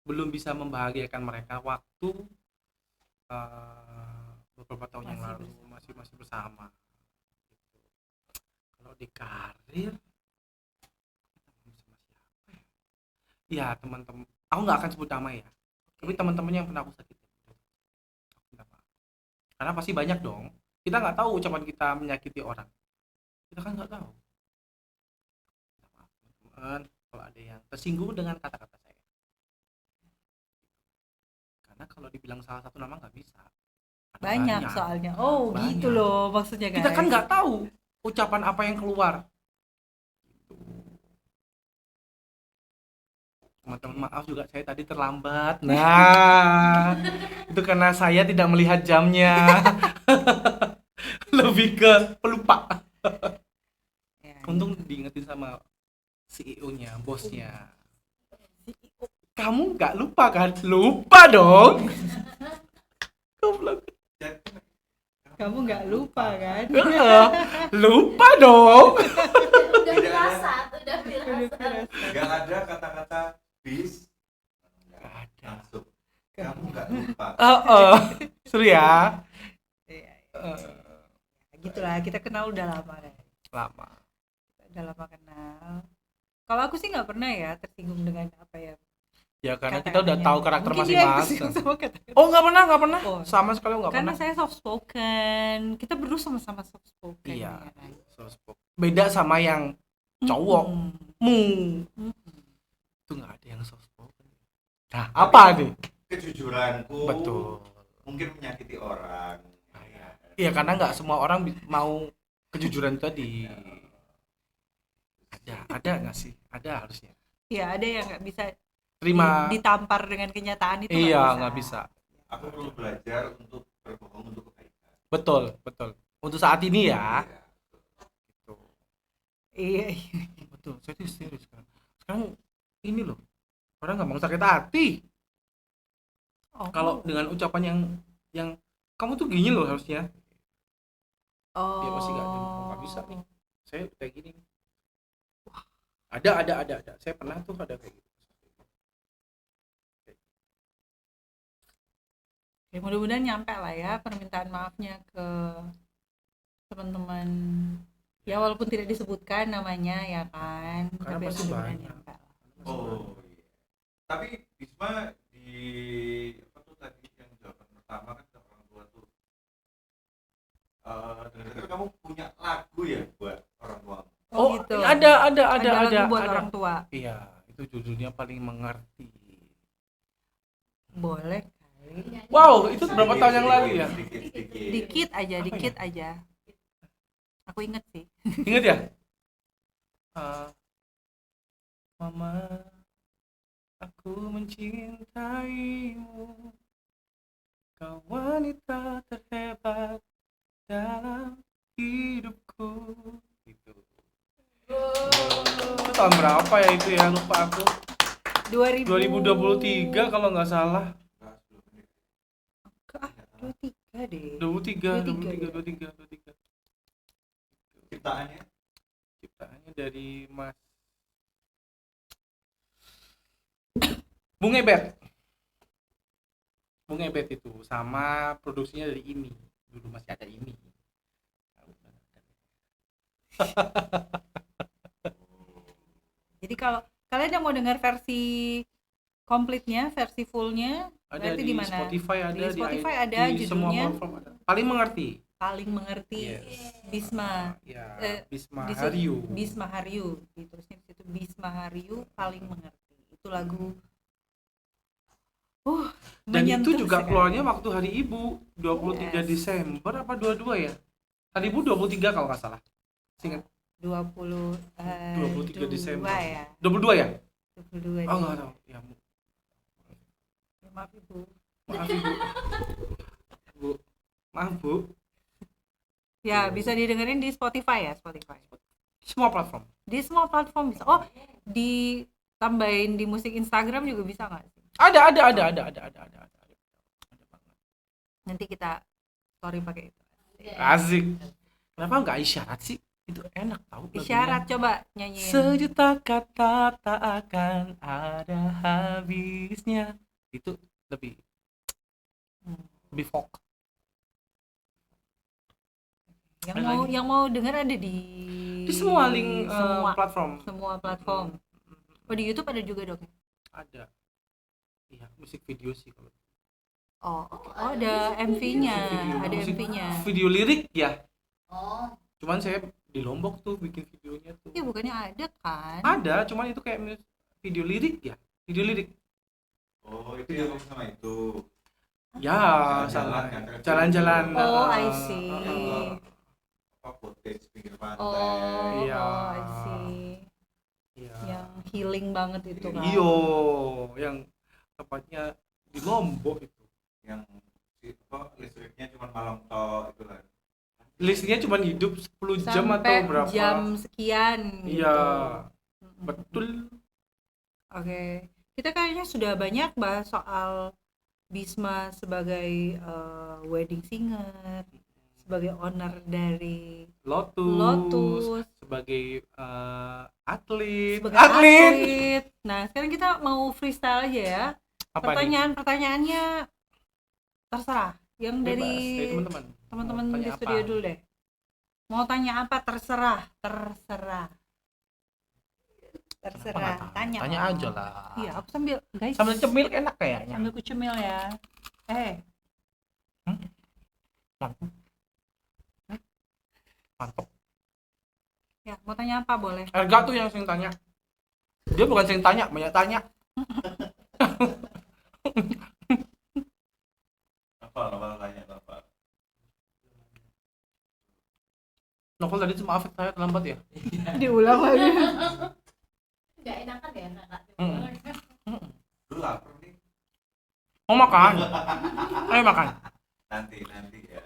belum bisa membahagiakan mereka waktu beberapa tahun yang lalu masih bersama gitu. Kalau di karir sama siapa ya teman-teman aku nggak akan sebut nama ya tapi teman-temannya yang pernah aku sakitin aku minta maaf karena pasti banyak dong kita nggak tahu ucapan kita menyakiti orang kita kan nggak tahu minta maaf teman-teman kalau ada yang tersinggung dengan kata-kata saya karena kalau dibilang salah satu nama nggak bisa. Ada Banyak soalnya. Oh, Banyak. gitu loh maksudnya guys. Kita kan nggak tahu ucapan apa yang keluar. Gitu. Teman-teman maaf juga saya tadi terlambat. Nah, itu karena saya tidak melihat jamnya. Lebih ke pelupa. Ya, Untung diingetin sama CEO-nya, bosnya. Kamu nggak lupa kan? Lupa dong. Goblok. kamu nggak lupa kan? Lupa dong. Udah firasat. Gak ada kata-kata bis. Nggak ada. Langsung. Kamu gak lupa. Seru ya. Iya, gitulah kita kenal udah lama kan. Lama. Udah lama kenal. Kalau aku sih nggak pernah ya tersinggung dengan apa ya. Ya karena kita udah tahu karakter Mungkin dia yang masing-masing. tersinggung sama kata-kata. Oh nggak pernah. Oh. Sama sekali nggak Karena pernah. saya soft spoken. Kita berdua sama-sama soft spoken. Iya. ya kan? Beda sama yang cowok. Mu. Mm-mm. Itu nggak ada yang soft spoken. Nah apa nih? Kejujuranku Betul. mungkin menyakiti orang. Iya karena nggak semua orang mau kejujuran tadi. Ada nggak sih? Ada harusnya. Iya, ada yang nggak bisa Terima. ditampar dengan kenyataan itu. Iya nggak bisa. Aku perlu belajar untuk berbohong untuk kebaikan. Betul. Untuk saat ini ya. Iya. Gitu. Iya. Betul. Saya tuh serius kan. Sekarang ini loh. Orang nggak mau sakit hati. Oh. Kalau dengan ucapan yang kamu tuh gini loh harusnya. Dia masih nggak bisa nih. Saya kayak gini. Wah. Ada. Saya pernah tuh ada kayak gitu. Ya, mudah-mudahan nyampe lah ya permintaan maafnya ke teman-teman. Ya walaupun tidak disebutkan namanya ya kan. Karena Tapi pasti mudah-mudahan banyak. nyampe lah. Oh iya. Tapi Bisma di apa tuh tadi yang jawaban pertama kan ke orang tua tuh. Dengar-dengar kamu punya lagu ya buat orang tua. Oh, gitu. Ada lagu buat ada. orang tua. Iya, itu judulnya paling mengerti. Boleh kali. Wow, itu berapa tahun yang lalu ya? Dikit aja, Apa dikit aja. Aku inget sih. Ingat ya? Mama, aku mencintaimu. Kau wanita terhebat dalam hidupku. Gitu. Itu tahun berapa ya itu ya? Lupa aku. 2023 kalau nggak salah. 23 deh. 23. Ciptaannya dari Mas Bung Ebet itu sama produksinya dari ini dulu masih ada ini Jadi kalau kalian yang mau dengar versi komplitnya, versi fullnya, Ada berarti di di mana? Spotify, ada Di Spotify ada di semua judulnya platform ada. Paling mengerti. Paling Mengerti. Yes. Bisma. Ya, Di Bisma situ- Haryu. Bisma Haryu. Ditulisnya di situ Bisma Haryu Paling Mengerti. Itu lagu Dan itu menyentuh juga sekali. keluarnya waktu Hari Ibu 23 Yes. Desember apa 22 ya? Hari Ibu 23 kalau nggak salah. Ingat 23 Desember. ya. 22 ya? 22. Oh nggak tahu. Ya, Maaf Ibu. maaf Ibu. Bu. Maaf Bu. Ya, bisa didengerin di Spotify ya, Spotify. Semua platform. Di semua platform bisa. Oh, ditambahin di musik Instagram juga bisa nggak sih? Ada. Ada banget. Nanti kita story pakai itu. Asik. Kenapa nggak isyarat sih? Itu enak tahu. Isyarat coba nyanyiin. Sejuta kata tak akan ada habisnya. Itu lebih lebih folk. Yang mau denger ada di Semua link platform. semua platform. Oh, di YouTube ada juga dong. Ada. Iya, musik video sih kalau. Oh, oke. Oh, ada MV-nya, ada Musik MV-nya. video lirik ya. Oh, Cuman saya di Lombok tuh bikin videonya tuh. Ya bukannya ada kan? Ada, cuman itu kayak video lirik ya. Video lirik. Oh, itu yang sama itu. Ya, Jalan-jalan sama. kan? Jalan-jalan. Oh, I see. Apa footage pinggir pantai. Oh, Iya. I see. Iya. Yang healing banget itu kan. Iyo, yang tepatnya di Lombok itu. Yang listriknya cuma malam tok itu lah. Listriknya cuma hidup 10 jam atau Sampai berapa? jam sekian gitu. Iya. Betul. Oke. Kita kayaknya sudah banyak bahas soal Bisma sebagai wedding singer, sebagai owner dari Lotus, sebagai atlet. sebagai atlet. Nah, sekarang kita mau freestyle aja ya. Apa Pertanyaannya terserah. Yang nih? dari Bebas, dari teman-teman Mau di tanya studio apa? dulu deh. Mau tanya apa terserah. Terserah. Kenapa nggak Tanya. Tanya aja lah. Iya, aku sambil guys. Sambil cemil enak kayaknya. Sambil ku cemil ya. Mantap. Mantap. Ya, mau tanya apa boleh? Erga tuh yang sering tanya. Dia bukan sering tanya, banyak tanya. Apa tanya apa? Novel tadi maaf saya terlambat ya. Diulang lagi. nggak enakan ya kakak. Lu lapar nih. Mau makan? Ayo makan. Nanti ya.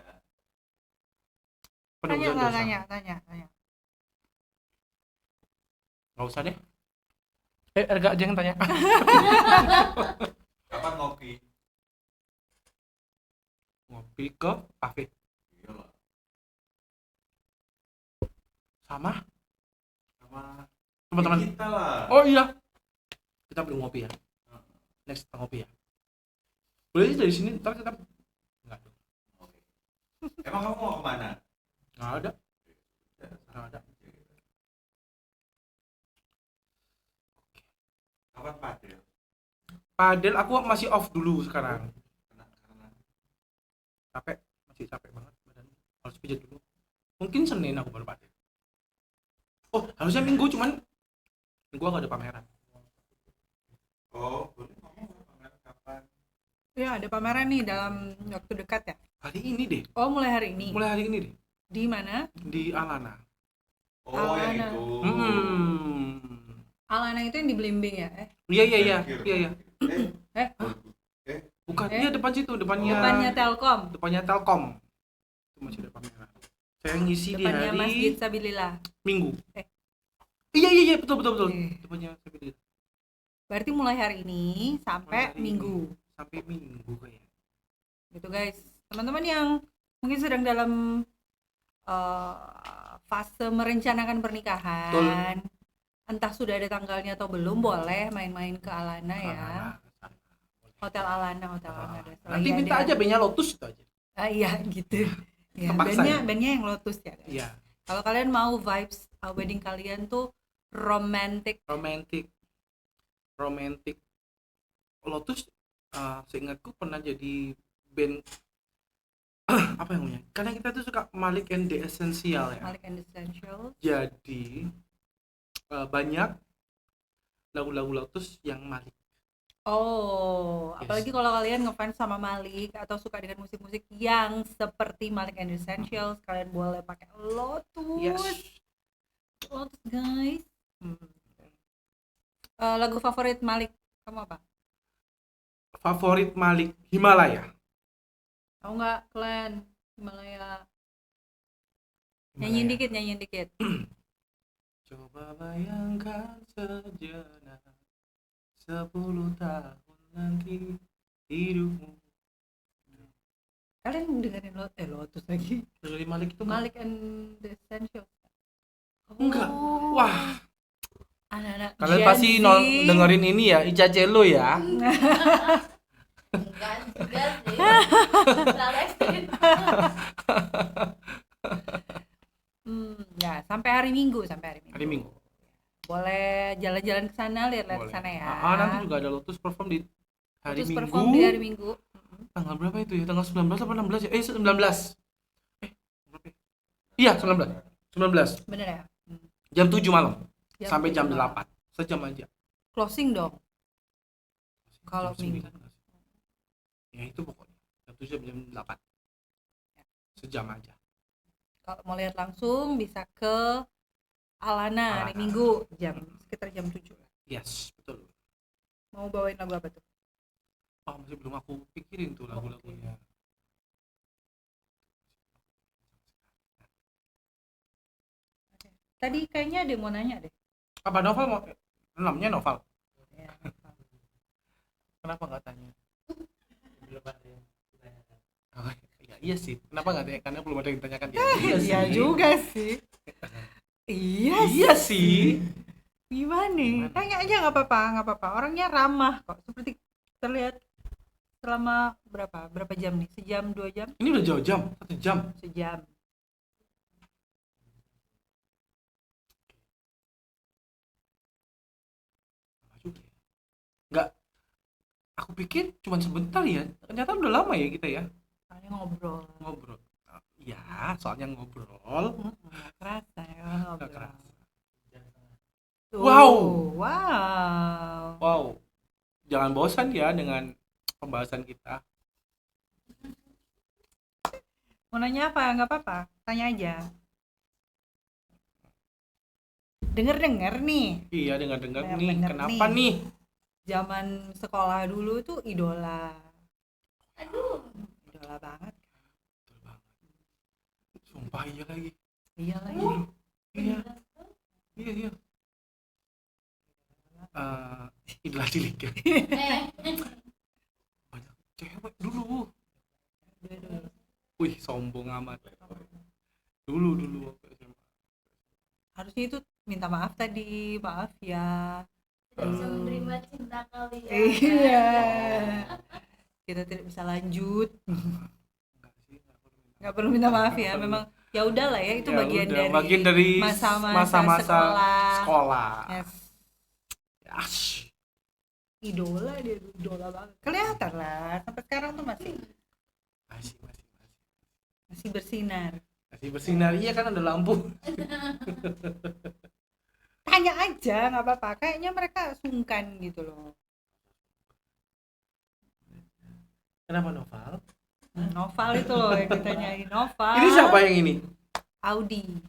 Tanya. Nggak usah deh. Erga aja yang tanya. Kapan ngopi? Ngopi ke kafe. Iyalah. Sama Sama teman-teman. kita lah. Oh iya. Kita belum ngopi ya. Next kita ngopi ya. Boleh sih dari sini ntar kita. Enggak. Oke. Emang kamu mau kemana? Nggak ada. Nggak ada. Kapan padel? Padel aku masih off dulu sekarang. Karena Capek, masih capek banget badan. Harus pijat dulu. Mungkin Senin aku baru padel. Oh, harusnya Minggu cuman Minggu nggak ada pameran. oh boleh ngomong pamer kapan? Ya, ada pameran nih dalam waktu dekat ya. Hari ini deh. Oh, mulai hari ini. Mulai hari ini deh. Di mana? Di Alana. Oh yang Alana. itu. Alana itu yang di Blimbing ya? Iya. Eh, Bukan, Eh? iya depan situ, depannya Depannya Telkom. depannya Telkom. Itu masih ada pameran. Saya ngisi di Depannya hari Masjid Sabilillah. Minggu. Eh. Iya, betul. Eh. Depannya Sabilillah. Berarti mulai hari ini sampai Mulai hari ini. Minggu. Sampai Minggu kayaknya. Gitu guys. Teman-teman yang mungkin sedang dalam fase merencanakan pernikahan. Entah sudah ada tanggalnya atau belum, boleh main-main ke Alana ya. Hotel Alana ada. Nanti minta aja bandnya Lotus itu aja. Iya gitu. Ya, Kepaksa ya? bandnya yang Lotus ya. Guys. Iya. Kalau kalian mau vibes wedding kalian tuh romantic, romantic. Lotus seingatku pernah jadi band apa yang namanya? Karena kita tuh suka Malik and the Essential ya. Malik and the Essentials. Jadi banyak lagu-lagu Lotus yang Malik. Oh, Yes. apalagi kalau kalian ngefans sama Malik atau suka dengan musik-musik yang seperti Malik and the Essentials, kalian boleh pakai Lotus. Yes. Lotus guys. Lagu favorit Malik kamu apa? Favorit Malik Himalaya. Tahu nggak kalian Himalaya? Nyanyiin dikit. Coba bayangkan sejenak 10 tahun nanti hidupmu. Kalian dengerin Lotus lagi? Dari Malik itu Malik and the Essentials. Enggak. Oh. Wah, Anak-anak kalian Gen pasti Z. dengerin ini ya, Ica Celo ya. Enggak juga sih. Terlalu ekstrim. Ya, sampai hari Minggu. Hari Minggu. Boleh jalan-jalan ke sana, lihat-lihat ke Boleh. sana ya. Nanti juga ada Lotus perform di hari Lotus Minggu. perform di hari Minggu. Tanggal berapa itu ya? Tanggal 19 apa 16 ya? 19. Berapa ya? Iya, 19. Bener ya? Jam 7 malam sampai 7 jam malam. 8. Sejam aja. Closing dong. Kalau Jam Minggu. 9 nggak sih? Ya itu pokoknya. Jam 7 sampai jam 8. Sejam aja. Kalau mau lihat langsung bisa ke Alana hari Alana. Minggu sekitar jam 7. Yes, betul. Mau bawain lagu apa tuh? Masih belum aku pikirin tuh lagu-lagunya. Tadi kayaknya ada yang mau nanya deh. Apa Novel mau? Namanya Novel. Ya. Kenapa nggak tanya? Oh, ya, iya sih. Kenapa nggak tanya? Karena belum ada yang ditanyakan. Ya, Iya juga sih. Iya Iya sih. Gimana? Tanya aja nggak apa-apa. Orangnya ramah kok. Seperti terlihat selama berapa jam nih? Sejam, 2 jam? Ini udah jauh jam, 1 jam. Sejam. Nggak. Aku pikir cuma sebentar ya. Ternyata udah lama ya kita ya Soalnya ngobrol. Ya, soalnya ngobrol. Nggak kerasa ya ngobrol. Nggak kerasa. Tuh, Wow. Wow. Jangan bosan ya dengan pembahasan kita. Mau nanya apa? Nggak apa-apa. Tanya aja. Denger nih. Iya, dengar-dengar nih. Dengar-dengar Kenapa nih. nih? Zaman sekolah dulu tuh idola. Aduh. Idola banget. Betul banget. Sumpah iya lagi. Iya lagi. Iya. Iya. Idola cilik ya. Banyak cewek dulu. Wih, sombong amat. Dulu waktu SMA. Harusnya itu minta maaf tadi. Maaf ya. Tidak bisa menerima cinta kalian. Iya. Kita tidak bisa lanjut. Enggak sih, Nggak perlu minta maaf ya. Memang ya udahlah ya, itu Ya bagian dari masa-masa sekolah. Yes. Yes. Idola dia, idola banget. Kelihatan lah, sampai sekarang tuh masih Masih bersinar. masih bersinar. Iya kan ada lampu. Tanya aja, nggak apa-apa. Kayaknya mereka sungkan gitu loh. Kenapa Noval? Noval itu loh yang ditanyain. Noval. Ini siapa yang ini? Audi.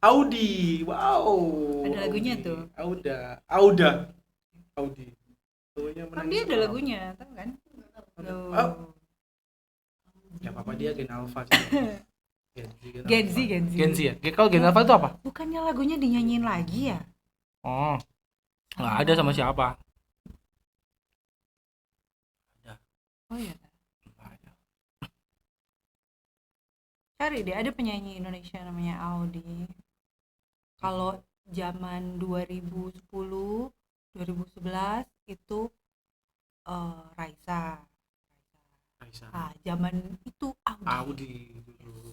Wow. Ada lagunya Audi. tuh. Auda. Audi. Kan dia ada lagunya, tahu kan? Loh. Oh. Ya apa dia Gen Alpha sih. Gen Z. ya. Kalau Gen Alpha itu apa? Bukannya lagunya dinyanyiin lagi ya? Oh. Nggak ada sama siapa. Oh iya. Cari deh, ada penyanyi Indonesia namanya Audi. Kalau zaman 2010, 2011 itu Raisa. Raisa. Zaman itu Audi. Audi dulu.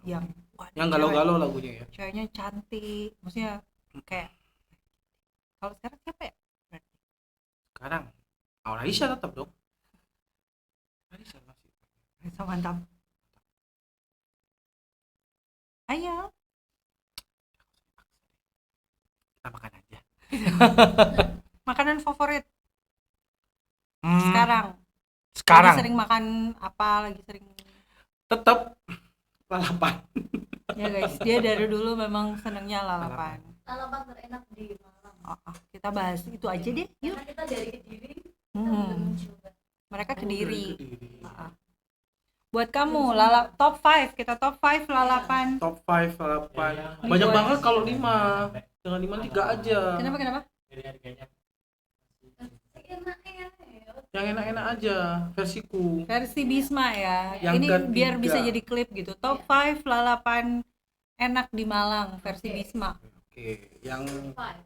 yang wah, Yang cewek- galau-galau lagunya ya. ceweknya cantik, maksudnya kayak kalau sekarang siapa ya? Sekarang Auraisha tetap dong. Auraisha masih. Bisa mantap. Ayo. Kita makan aja. Makanan favorit Hmm, sekarang. sekarang Lagi sering makan apa? Lagi sering. tetap lalapan. Ya guys, dia dari dulu memang senengnya lalapan. Lalapan terenak di Malang. Kita bahas itu aja deh. Yuk. Karena kita dari Kediri, kita Hmm. belum mencoba. Mereka Kediri. Kediri. Buat kamu, top 5, kita top 5 lalapan. Top 5 lalapan. Ya, ya. Banyak Dibuat. banget kalau 5. Dengan 5 3 aja. Kenapa? Jadi harganya Seenaknya ya. Yang enak-enak aja versiku. Versi Bisma ya. Yang Ini ketiga. biar bisa jadi klip gitu. Top 5 lalapan enak di Malang versi Oke. Bisma. Oke, yang Five.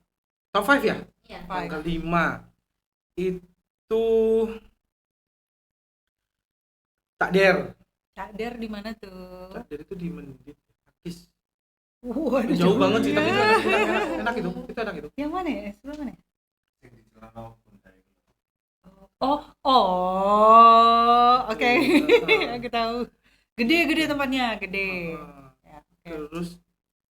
top 5 ya? Iya. Five. Yang kelima itu Takder. Takder di mana tuh? Takder itu di Mendit. Akis. Waduh, Jauh banget sih, tapi itu ya. enak itu. Itu enak itu. Yang mana ya? Sebelah mana? Yang di Celana Bunda itu. Oke. Aku tahu. Gede tempatnya, gede. Ya, oke. Terus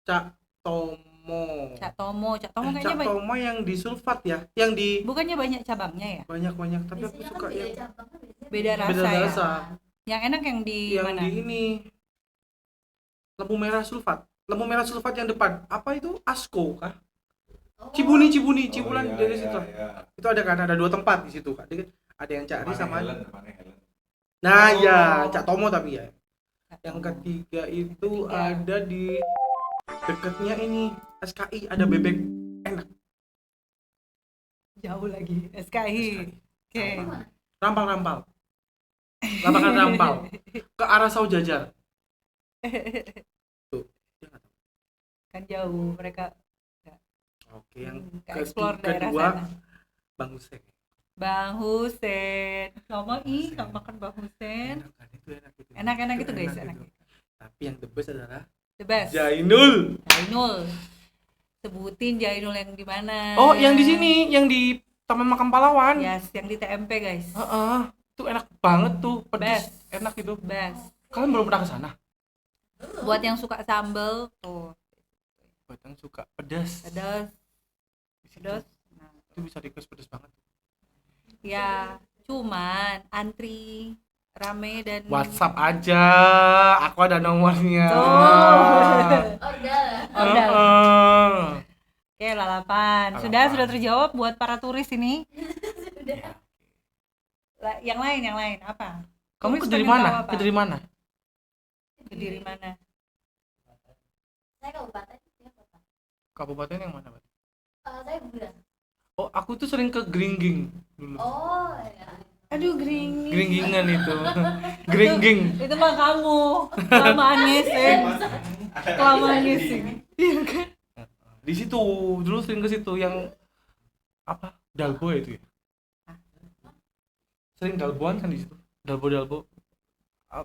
Cak Tomo. Cak Tomo kayaknya Cak Tomo yang di Sulfat ya, yang di bukannya banyak cabangnya ya? banyak tapi aku Biasanya suka kan yang beda cabang kan biasanya Beda rasa beda ya? rasa. Yang enak yang di Yang mana? di ini lampu merah Sulfat yang depan apa itu Asko kah? Oh, Cibuni Oh, Cibulan iya, dari iya, situ. iya. Itu ada kan, ada 2 tempat di situ Kak. Ada yang cari Depannya sama Helen, depannya Helen. nah Oh. ya Cak Tomo tapi ya. Cak Yang Tomo. ketiga itu Ketiga. ada di dekatnya ini SKI, ada bebek enak. Jauh lagi. SKI. Oke. Rampal lapangan Rampal ke arah Saujajar. Tuh dia nggak tahu. Kan jauh mereka Oke, yang nggak explore daerah kedua sana. Bang Hussein. Bang Husen. Ngomong nggak makan Bang Husen. Enak kan itu enak itu. Enak Itu itu guys, enak enak. itu. Tapi yang the best adalah The best. Jainul. Jainul. Sebutin Jainul yang di mana? Oh, yang di sini, yang di Taman Makam Pahlawan. Yes, yang di TMP guys. Heeh. Itu enak banget tuh, pedas, Best. enak itu. Best. Kalian belum pernah ke sana? Buat yang suka sambel tuh, Buat yang suka pedas. pedas, Di situ. pedas. Nah, Itu bisa request pedas banget. ya, cuman antri rame dan WhatsApp aja. Aku ada nomornya. Tuh. Order. Order. Heeh. Oke, lalapan. Lalapan. Sudah terjawab buat para turis ini. Ya. Yang lain apa? Kamu Turis ke dari pengen tahu mana? apa? Ke dari mana? Kediri mana? Saya kabupaten, dia kota. Kabupaten yang mana, Pak? Saya Bulan. Oh, aku tuh sering ke Gringging dulu. Oh, ya. Aduh, gering. Gringgingan itu. Gringging. Itu mah kamu. Kelamaan ngising. Kelamaan ngising. Iya kan? Di situ dulu sering ke situ yang apa? Dalbo itu ya. Sering dalboan kan di situ. Dalbo.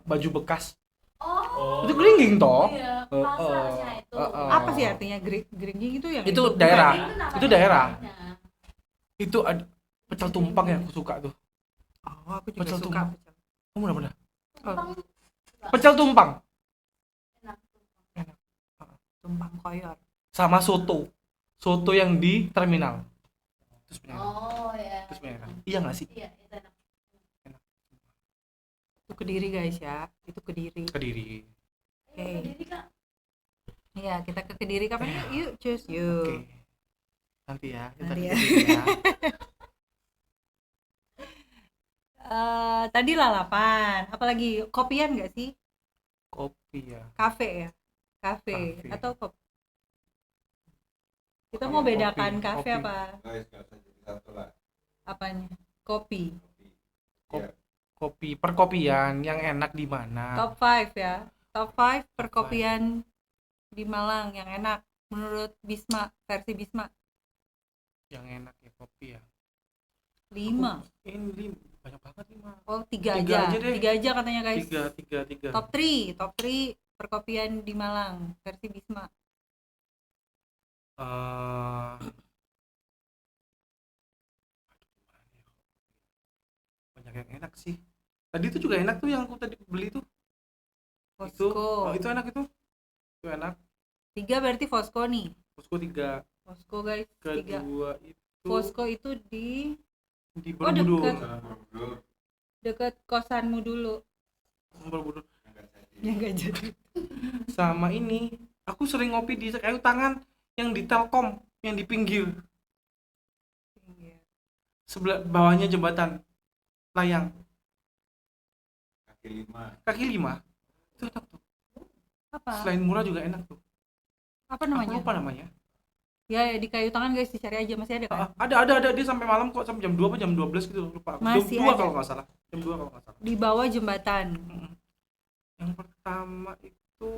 Baju bekas. Oh. Itu Gringging toh. Iya, Oh, pasarnya itu. Apa sih artinya geringging itu yang Itu hidup daerah. bukan? namanya Itu daerah. namanya. Itu ada pecel tumpang yang aku suka tuh. Oh, aku juga Pecel suka tumpang. pecel. Kamu udah pernah? Tumpang Pecel tumpang enak. Tumpang koyor. sama soto. Soto yang di terminal. Terus punya. Oh, ya. Terus punya. Iya nggak sih? Iya, itu enak. Itu Kediri guys ya. Itu Kediri. Kediri. Oke. Ayo, Kediri, Kak. Iya, kita ke Kediri kapan yuk? Yuk, cus yuk. Oke. Nanti ya. Kita Nanti ke ya. Kediri ya. Tadi lalapan, apalagi kopian nggak sih? Kopi ya. Kafe ya, kafe Kafe. atau kopi? Kita Kopi, mau bedakan kopi, kafe kopi. apa? Guys, gak usah jadi satu lah. Apanya? Kopi. Kop- Iya. Kopi perkopian yang enak di mana? Top 5 ya. Top 5 perkopian di Malang yang enak menurut Bisma, versi Bisma. Yang enak ya kopi ya. 5. Ini banyak banget 5. Oh, 3 Tiga aja. aja deh. 3 aja katanya guys. Tiga. Top 3 perkopian perkopian di Malang versi Bisma. Eh, banyak yang enak sih. Tadi itu juga enak tuh yang aku tadi beli tuh. Itu, Fosco. itu enak itu. Itu enak. 3 berarti Fosco nih. Fosco 3. Fosco guys, 3. Kedua itu Fosco itu di di Oh, Borobudur. dekat. Jalan Borobudur dekat kosanmu dulu. Borobudur. yang nggak jadi. Yang gak jadi. Sama ini, aku sering ngopi di kayu tangan yang di Telkom, yang di pinggir. Sebelah bawahnya jembatan layang. Kaki 5. Kaki 5. Itu enak tuh. Apa? Selain murah juga enak tuh. Apa Aku namanya? lupa namanya. Ya di kayu tangan guys, dicari aja, masih ada kan? Ada dia sampai malam kok, sampai jam 2 apa jam 12 gitu, lupa. Masih Jam 2 ada. kalau nggak salah. Jam 2 kalau nggak salah. Di bawah jembatan. Yang pertama itu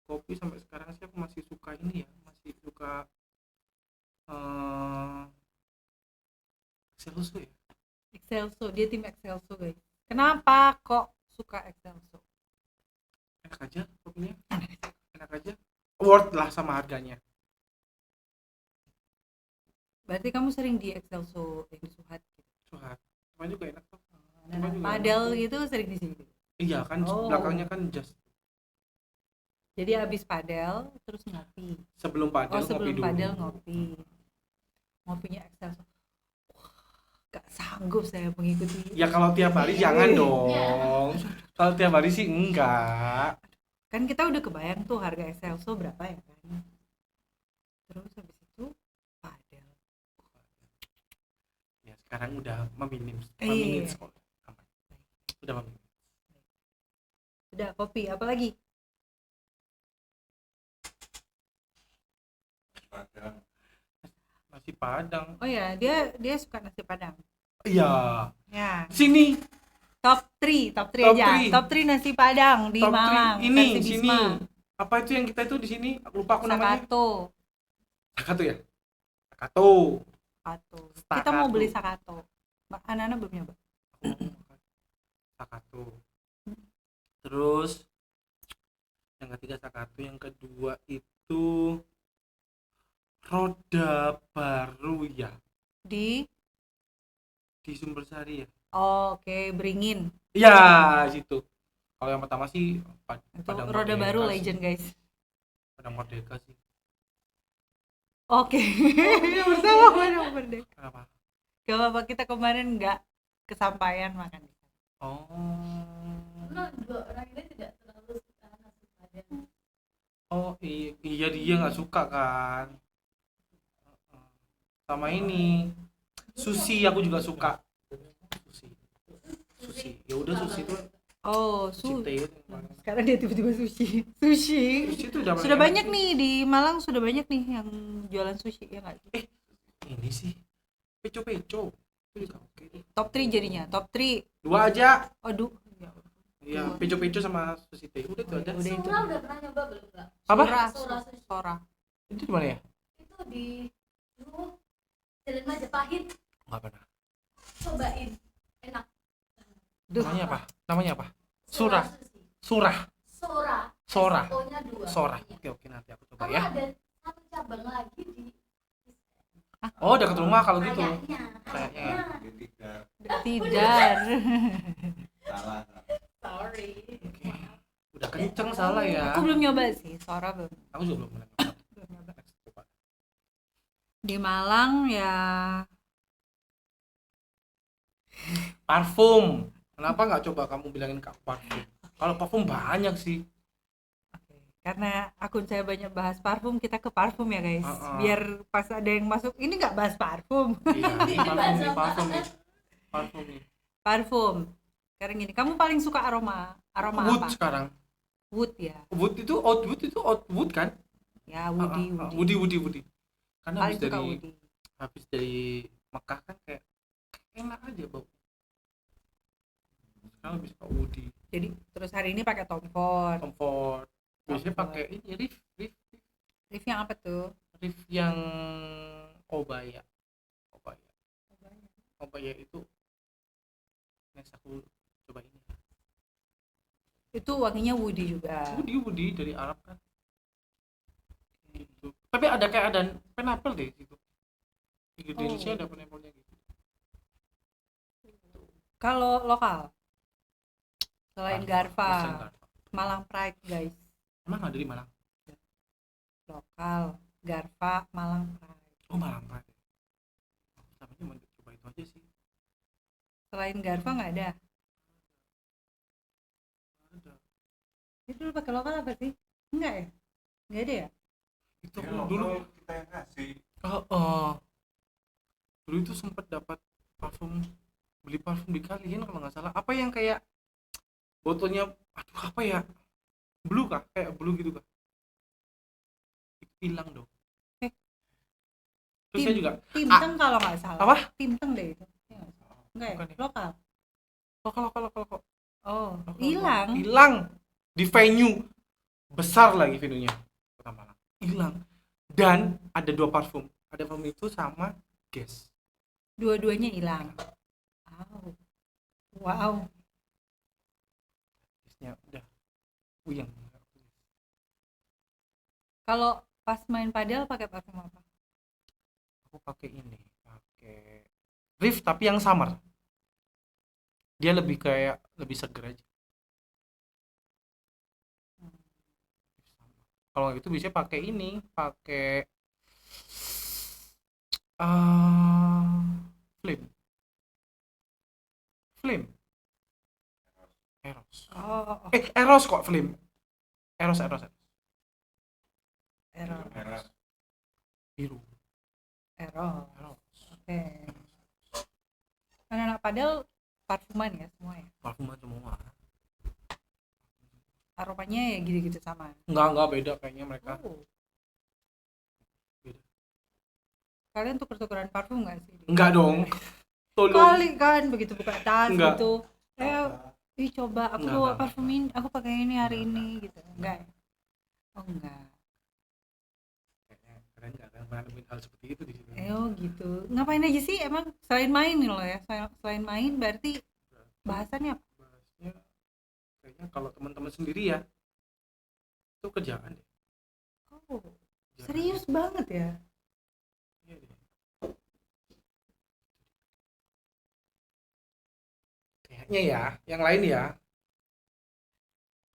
kopi sampai sekarang sih aku masih suka ini ya, masih suka Excelso ya. Excelso, dia tim Excelso guys. Kenapa kok suka Excelso? Enak aja kopinya. Enak aja. Worth lah sama harganya. Berarti kamu sering di Excelso yang di Suhat gitu. Suhat. Cuma juga enak tuh. Nah, juga padel enak tuh. gitu sering di sini. Iya kan, Oh. belakangnya kan just Jadi abis padel terus ngopi. sebelum padel Oh, sebelum ngopi dulu. padel ngopi. Ngopinya Excelso. Wah, gak sanggup saya mengikuti. Ya kalau tiap hari jangan dong. Kalau tiap hari sih enggak. Kan kita udah kebayang tuh harga Excelso berapa ya kan. Terus habis itu padel. Ya sekarang udah meminim Iya. sekolah. Aman. Udah meminim. Udah kopi, apa lagi? Padang. Nasi Padang. Oh ya, dia suka nasi Padang. Iya. Ya, Sini. top 3 Top aja. 3. Top 3 nasi Padang di Top 3. Malang. Ini versi sini. Bisma. Apa itu yang kita itu di sini? Lupa aku namanya. Sakato. Sakato ya? Sakato. Sakato. Kita Stakato. mau beli Sakato. Anak-anak belum nyoba. Sakato. Terus yang ketiga Sakato, yang kedua itu Roda Baru ya, Di Sumbersari ya. Oke, Beringin. Ya, situ. Kalau yang pertama sih Itu Padang Roda Merdeka Baru sih. legend, guys. Padang Merdeka sih. Oke. Yang pertama Padang Merdeka. Kenapa? Gak apa-apa, kita kemarin nggak kesampaian makan. Oh. Karena dua orang ini tidak terlalu suka nasi padang. Oh iya dia nggak suka kan. Sama ini sushi aku juga suka. Sushi. Ya udah sushi itu Oh, sushi teh. sekarang dia tiba-tiba sushi. Sushi. Sushi itu zaman Sudah enak banyak sih. nih di Malang, sudah banyak nih yang jualan sushi ya nggak? Ini sih peco. Itu juga oke. Top 3 jadinya, top 3. 2 aja. Aduh, ya. Iya, peco sama sushi teh. Udah itu aja. Udah itu. Sora udah pernah nyoba belum nggak? Apa? Sora sushi. Sora. Itu di mana ya? Itu di Jalan Majapahit. Enggak pernah. Cobain, enak. Duh. Namanya apa? Surah. Sushi. Surah. Sora. Sora. O-nya 2. Sora. Iya. Oke, nanti aku coba Karena ya. ada satu cabang lagi di Oh, dekat rumah kalau gitu. kayaknya. Kayaknya. Jadi tidak Tidak. salah. Sorry. Oke. Udah kenceng salah ya. Aku belum nyoba sih, Sora belum. Aku juga belum pernah nyoba. Belum nyoba. Next, coba. Di Malang ya Parfum. Kenapa nggak coba kamu bilangin ke aku parfum? Kalau parfum banyak sih. Oke, karena akun saya banyak bahas parfum, kita ke parfum ya guys. Biar pas ada yang masuk, ini nggak bahas parfum. Iya, ini Ini parfum nih. Parfum. Sekarang gini, kamu paling suka aroma Wood apa? sekarang. Wood ya. Wood itu oud wood kan? Ya, Woody. Woody. Karena Paling suka Woody. habis dari Mekah kan kayak enak aja bau. Sekarang lebih suka Woody. Jadi terus hari ini pakai Tom Ford. Comfort. Biasanya Comfort. pakai ini Riff yang apa tuh? Riff yang Obaya itu next aku coba ini. Itu wanginya woody juga. Woody dari Arab kan gitu. Tapi ada kayak ada pineapple deh gitu. Di Indonesia ada pineapple-nya gitu. Kalau lokal selain Garfa, Selain Garfa. Malang Pride guys. Emang ada di Malang? Lokal Garfa Malang Pride. Oh, Malang Pride. Tapi cuma coba itu aja sih. Selain Garfa nggak ada. Ada. Itu lu pakai lokal apa sih? Enggak ya? Nggak ada ya? Itu Ya, dulu lokal kita yang ngasih. Dulu itu sempat dapat parfum, beli parfum di kalian kalau nggak salah. Apa yang kayak botolnya, aduh apa ya? Blue kah? Kayak blue gitu kah? Itu hilang dong. Terus saya juga Timteng kalau nggak salah. apa? Timteng deh itu. Iya nggak sih? Enggak ya? Bukan ya? Lokal. Lokal kok. Oh, hilang. Hilang di venue besar lagi venue-nya Kota Malang. Hilang. Dan ada 2 parfum. Ada parfum itu sama Guess. Dua-duanya hilang. Wow. Guess-nya udah uyang. Kalau pas main padel pakai parfum apa? Aku pakai Riff tapi yang summer. Dia lebih kayak lebih seger aja. Kalau itu bisa pakai Flame Eros. Oh, Eros kok Flame. Eros Eros. Merah. biru. Eros. Oke. Anak-anak padel parfuman ya semua ya. Parfum semua. Aromanya ya gitu-gitu sama. Enggak beda kayaknya mereka. Oh. Beda. Kalian tuker-tukeran parfum nggak sih? Enggak dong. Tolong. Kali kan begitu buka tas Enggak. gitu. Coba aku Enggak, bawa enggak. parfum ini, aku pakai ini hari Enggak, ini gitu. Enggak. Oh enggak. Kayaknya kalian enggak akan pernah nemuin hal seperti itu di sini. Oh gitu. Ngapain aja sih emang selain main nih loh ya? Selain main berarti bahasannya apa? Bahasnya kayaknya kalau teman-teman sendiri ya itu kerjaan deh. Oh, Kerjaan. serius banget ya? Iya deh. Kayaknya ya, yang lain ya.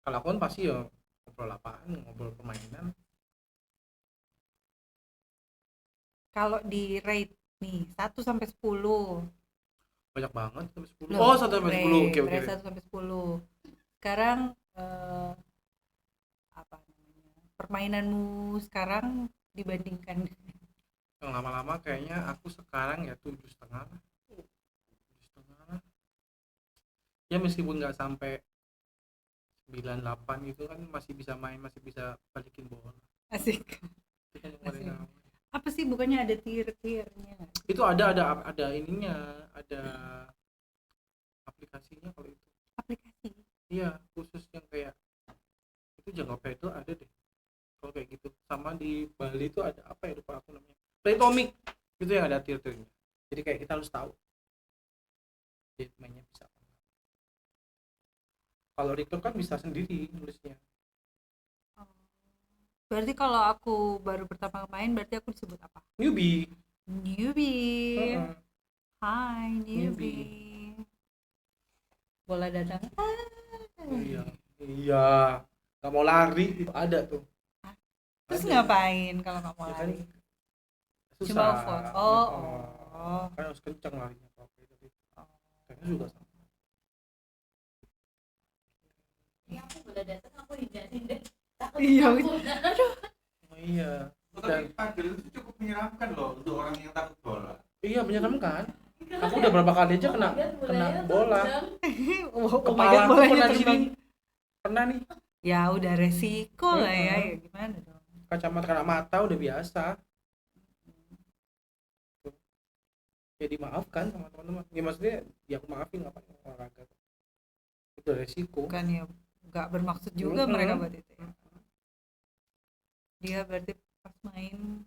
Kalau aku kan pasti ya ngobrol apaan, ngobrol permainan. Kalau di rate nih 1 sampai 10. Banyak banget sampai 10. Loh, Oh, 1 sampai 10. Oke. rate 1 sampai 10. Sekarang apa namanya? Permainanmu sekarang dibandingkan Yang lama-lama kayaknya aku sekarang ya 7,5. 7,5. Ya meskipun nggak sampai 98 gitu kan masih bisa main, masih bisa balikin bola. asik. Itu kan yang paling Asik. lama. Apa sih bukannya ada tier-tiernya? Itu ada ininya, ada aplikasinya kalau itu. Aplikasi. Iya, khusus yang kayak itu jangka pedal ada deh. Kalau kayak gitu. Sama di Bali itu ada apa ya, lupa aku namanya. Playtomic. Itu yang ada tier-tiernya. Jadi kayak kita harus tahu. Jadi mainnya bisa. Kalau Rico kan bisa sendiri nulisnya. Berarti kalau aku baru pertama main berarti aku disebut apa? Newbie. Newbie. Heeh. Hai newbie. Bola datang. Iya. Gak mau lari itu ada tuh. Terus Ada. ngapain kalau nggak mau Ya kan lari? susah. Cuma vote. Oh. Kan harus kencang larinya kalau kayak gitu. Kayaknya juga sama. Ini aku bola datang aku hindarin deh. Takut Iya, takut. Oh iya. Tapi padel itu cukup menyeramkan loh untuk orang yang takut bola. Iya menyeramkan. Aku udah berapa kali aja kena bola. Oh my Kepala god, aku bolanya pernah di terbang. sini. Pernah nih. Ya udah resiko lah ya. Heeh. Ya gimana dong? Kacamata kena mata udah biasa. Ya dimaafkan sama teman-teman. Ya maksudnya ya aku maafin ngapain olahraga. Itu resiko. Bukannya nggak bermaksud juga mereka buat itu ya. Dia berarti pas main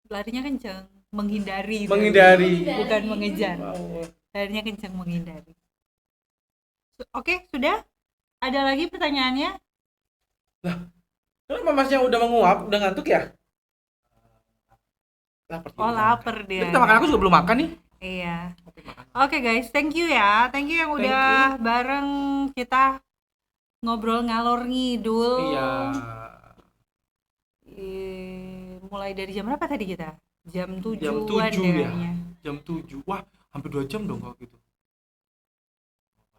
larinya kencang, menghindari. Menghindari. Bukan mengejar. Wow. Larinya kencang menghindari. Oke, sudah? Ada lagi pertanyaannya? Kenapa masnya udah menguap, udah ngantuk ya? Lapar. Oh, lapar dia. Ini kita makan, aku juga belum makan nih. Iya. Oke, makan. Oke guys, thank you ya. Thank you yang Thank udah bareng kita ngobrol ngalor ngidul. Iya. Mulai dari jam berapa tadi kita? Jam 7-an Jam 7 deh ya. kayaknya. Jam 7. Wah, hampir 2 jam dong kalau gitu.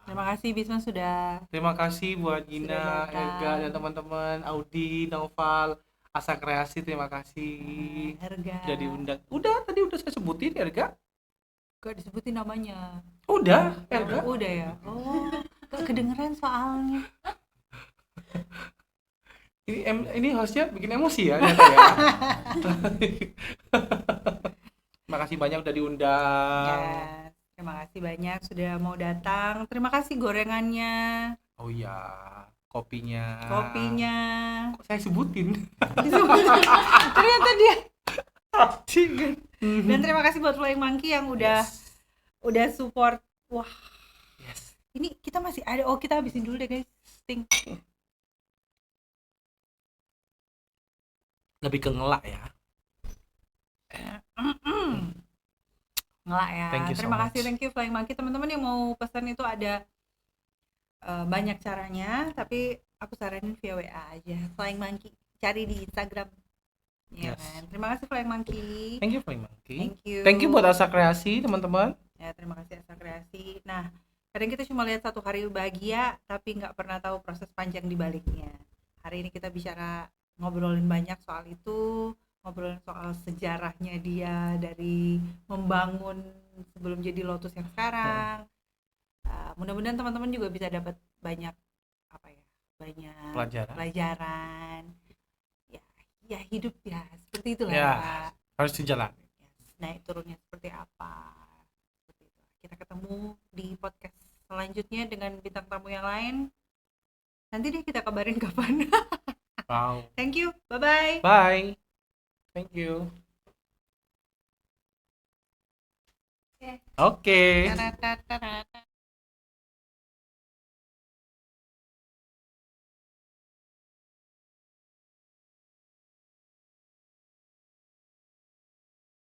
Terima kasih Bisma sudah Terima kasih buat Gina, datang. Erga dan teman-teman, Audi, Noval, Asa Kreasi, terima kasih harga. sudah diundang. Udah, tadi udah saya sebutin Erga. Gak disebutin namanya. Udah, Erga. Udah ya. Oh, gak kedengeran soalnya. Ini hostnya bikin emosi ya ternyata ya. Terima kasih banyak udah diundang. Yes. Terima kasih banyak sudah mau datang. Terima kasih gorengannya, Oh iya, kopinya. Kok saya sebutin? disebut. Ternyata dia. Dan terima kasih buat Flying Monkey yang udah support. Wah, Yes. ini kita masih ada. Oh, kita habisin dulu deh guys. Sting. Lebih ke ngelak ya. Ngelak ya. Thank you so Terima much. kasih, thank you Flying Monkey. Teman-teman yang mau pesan itu ada banyak caranya, tapi aku saranin via WA aja. Flying Monkey, cari di Instagram. Ya Yes. kan? Terima kasih Flying Monkey. Thank you, Flying Monkey. Thank you. Thank you buat Asa Kreasi, teman-teman. Ya, terima kasih Asa Kreasi. Nah, kadang kita cuma lihat satu hari bahagia, tapi nggak pernah tahu proses panjang di baliknya. Hari ini kita bicara ngobrolin banyak soal itu, ngobrolin soal sejarahnya dia dari membangun sebelum jadi Lotus yang sekarang. Mudah-mudahan teman-teman juga bisa dapat banyak banyak pelajaran. Ya hidup ya seperti itulah Ya. Pak. Harus dijalani. Naik turunnya seperti apa. Seperti itu. Kita ketemu di podcast selanjutnya dengan bintang tamu yang lain. Nanti deh kita kabarin kapan. Wow. Thank you. Bye-bye. Bye. Thank you. Oke. Oke. Tarat, tarat.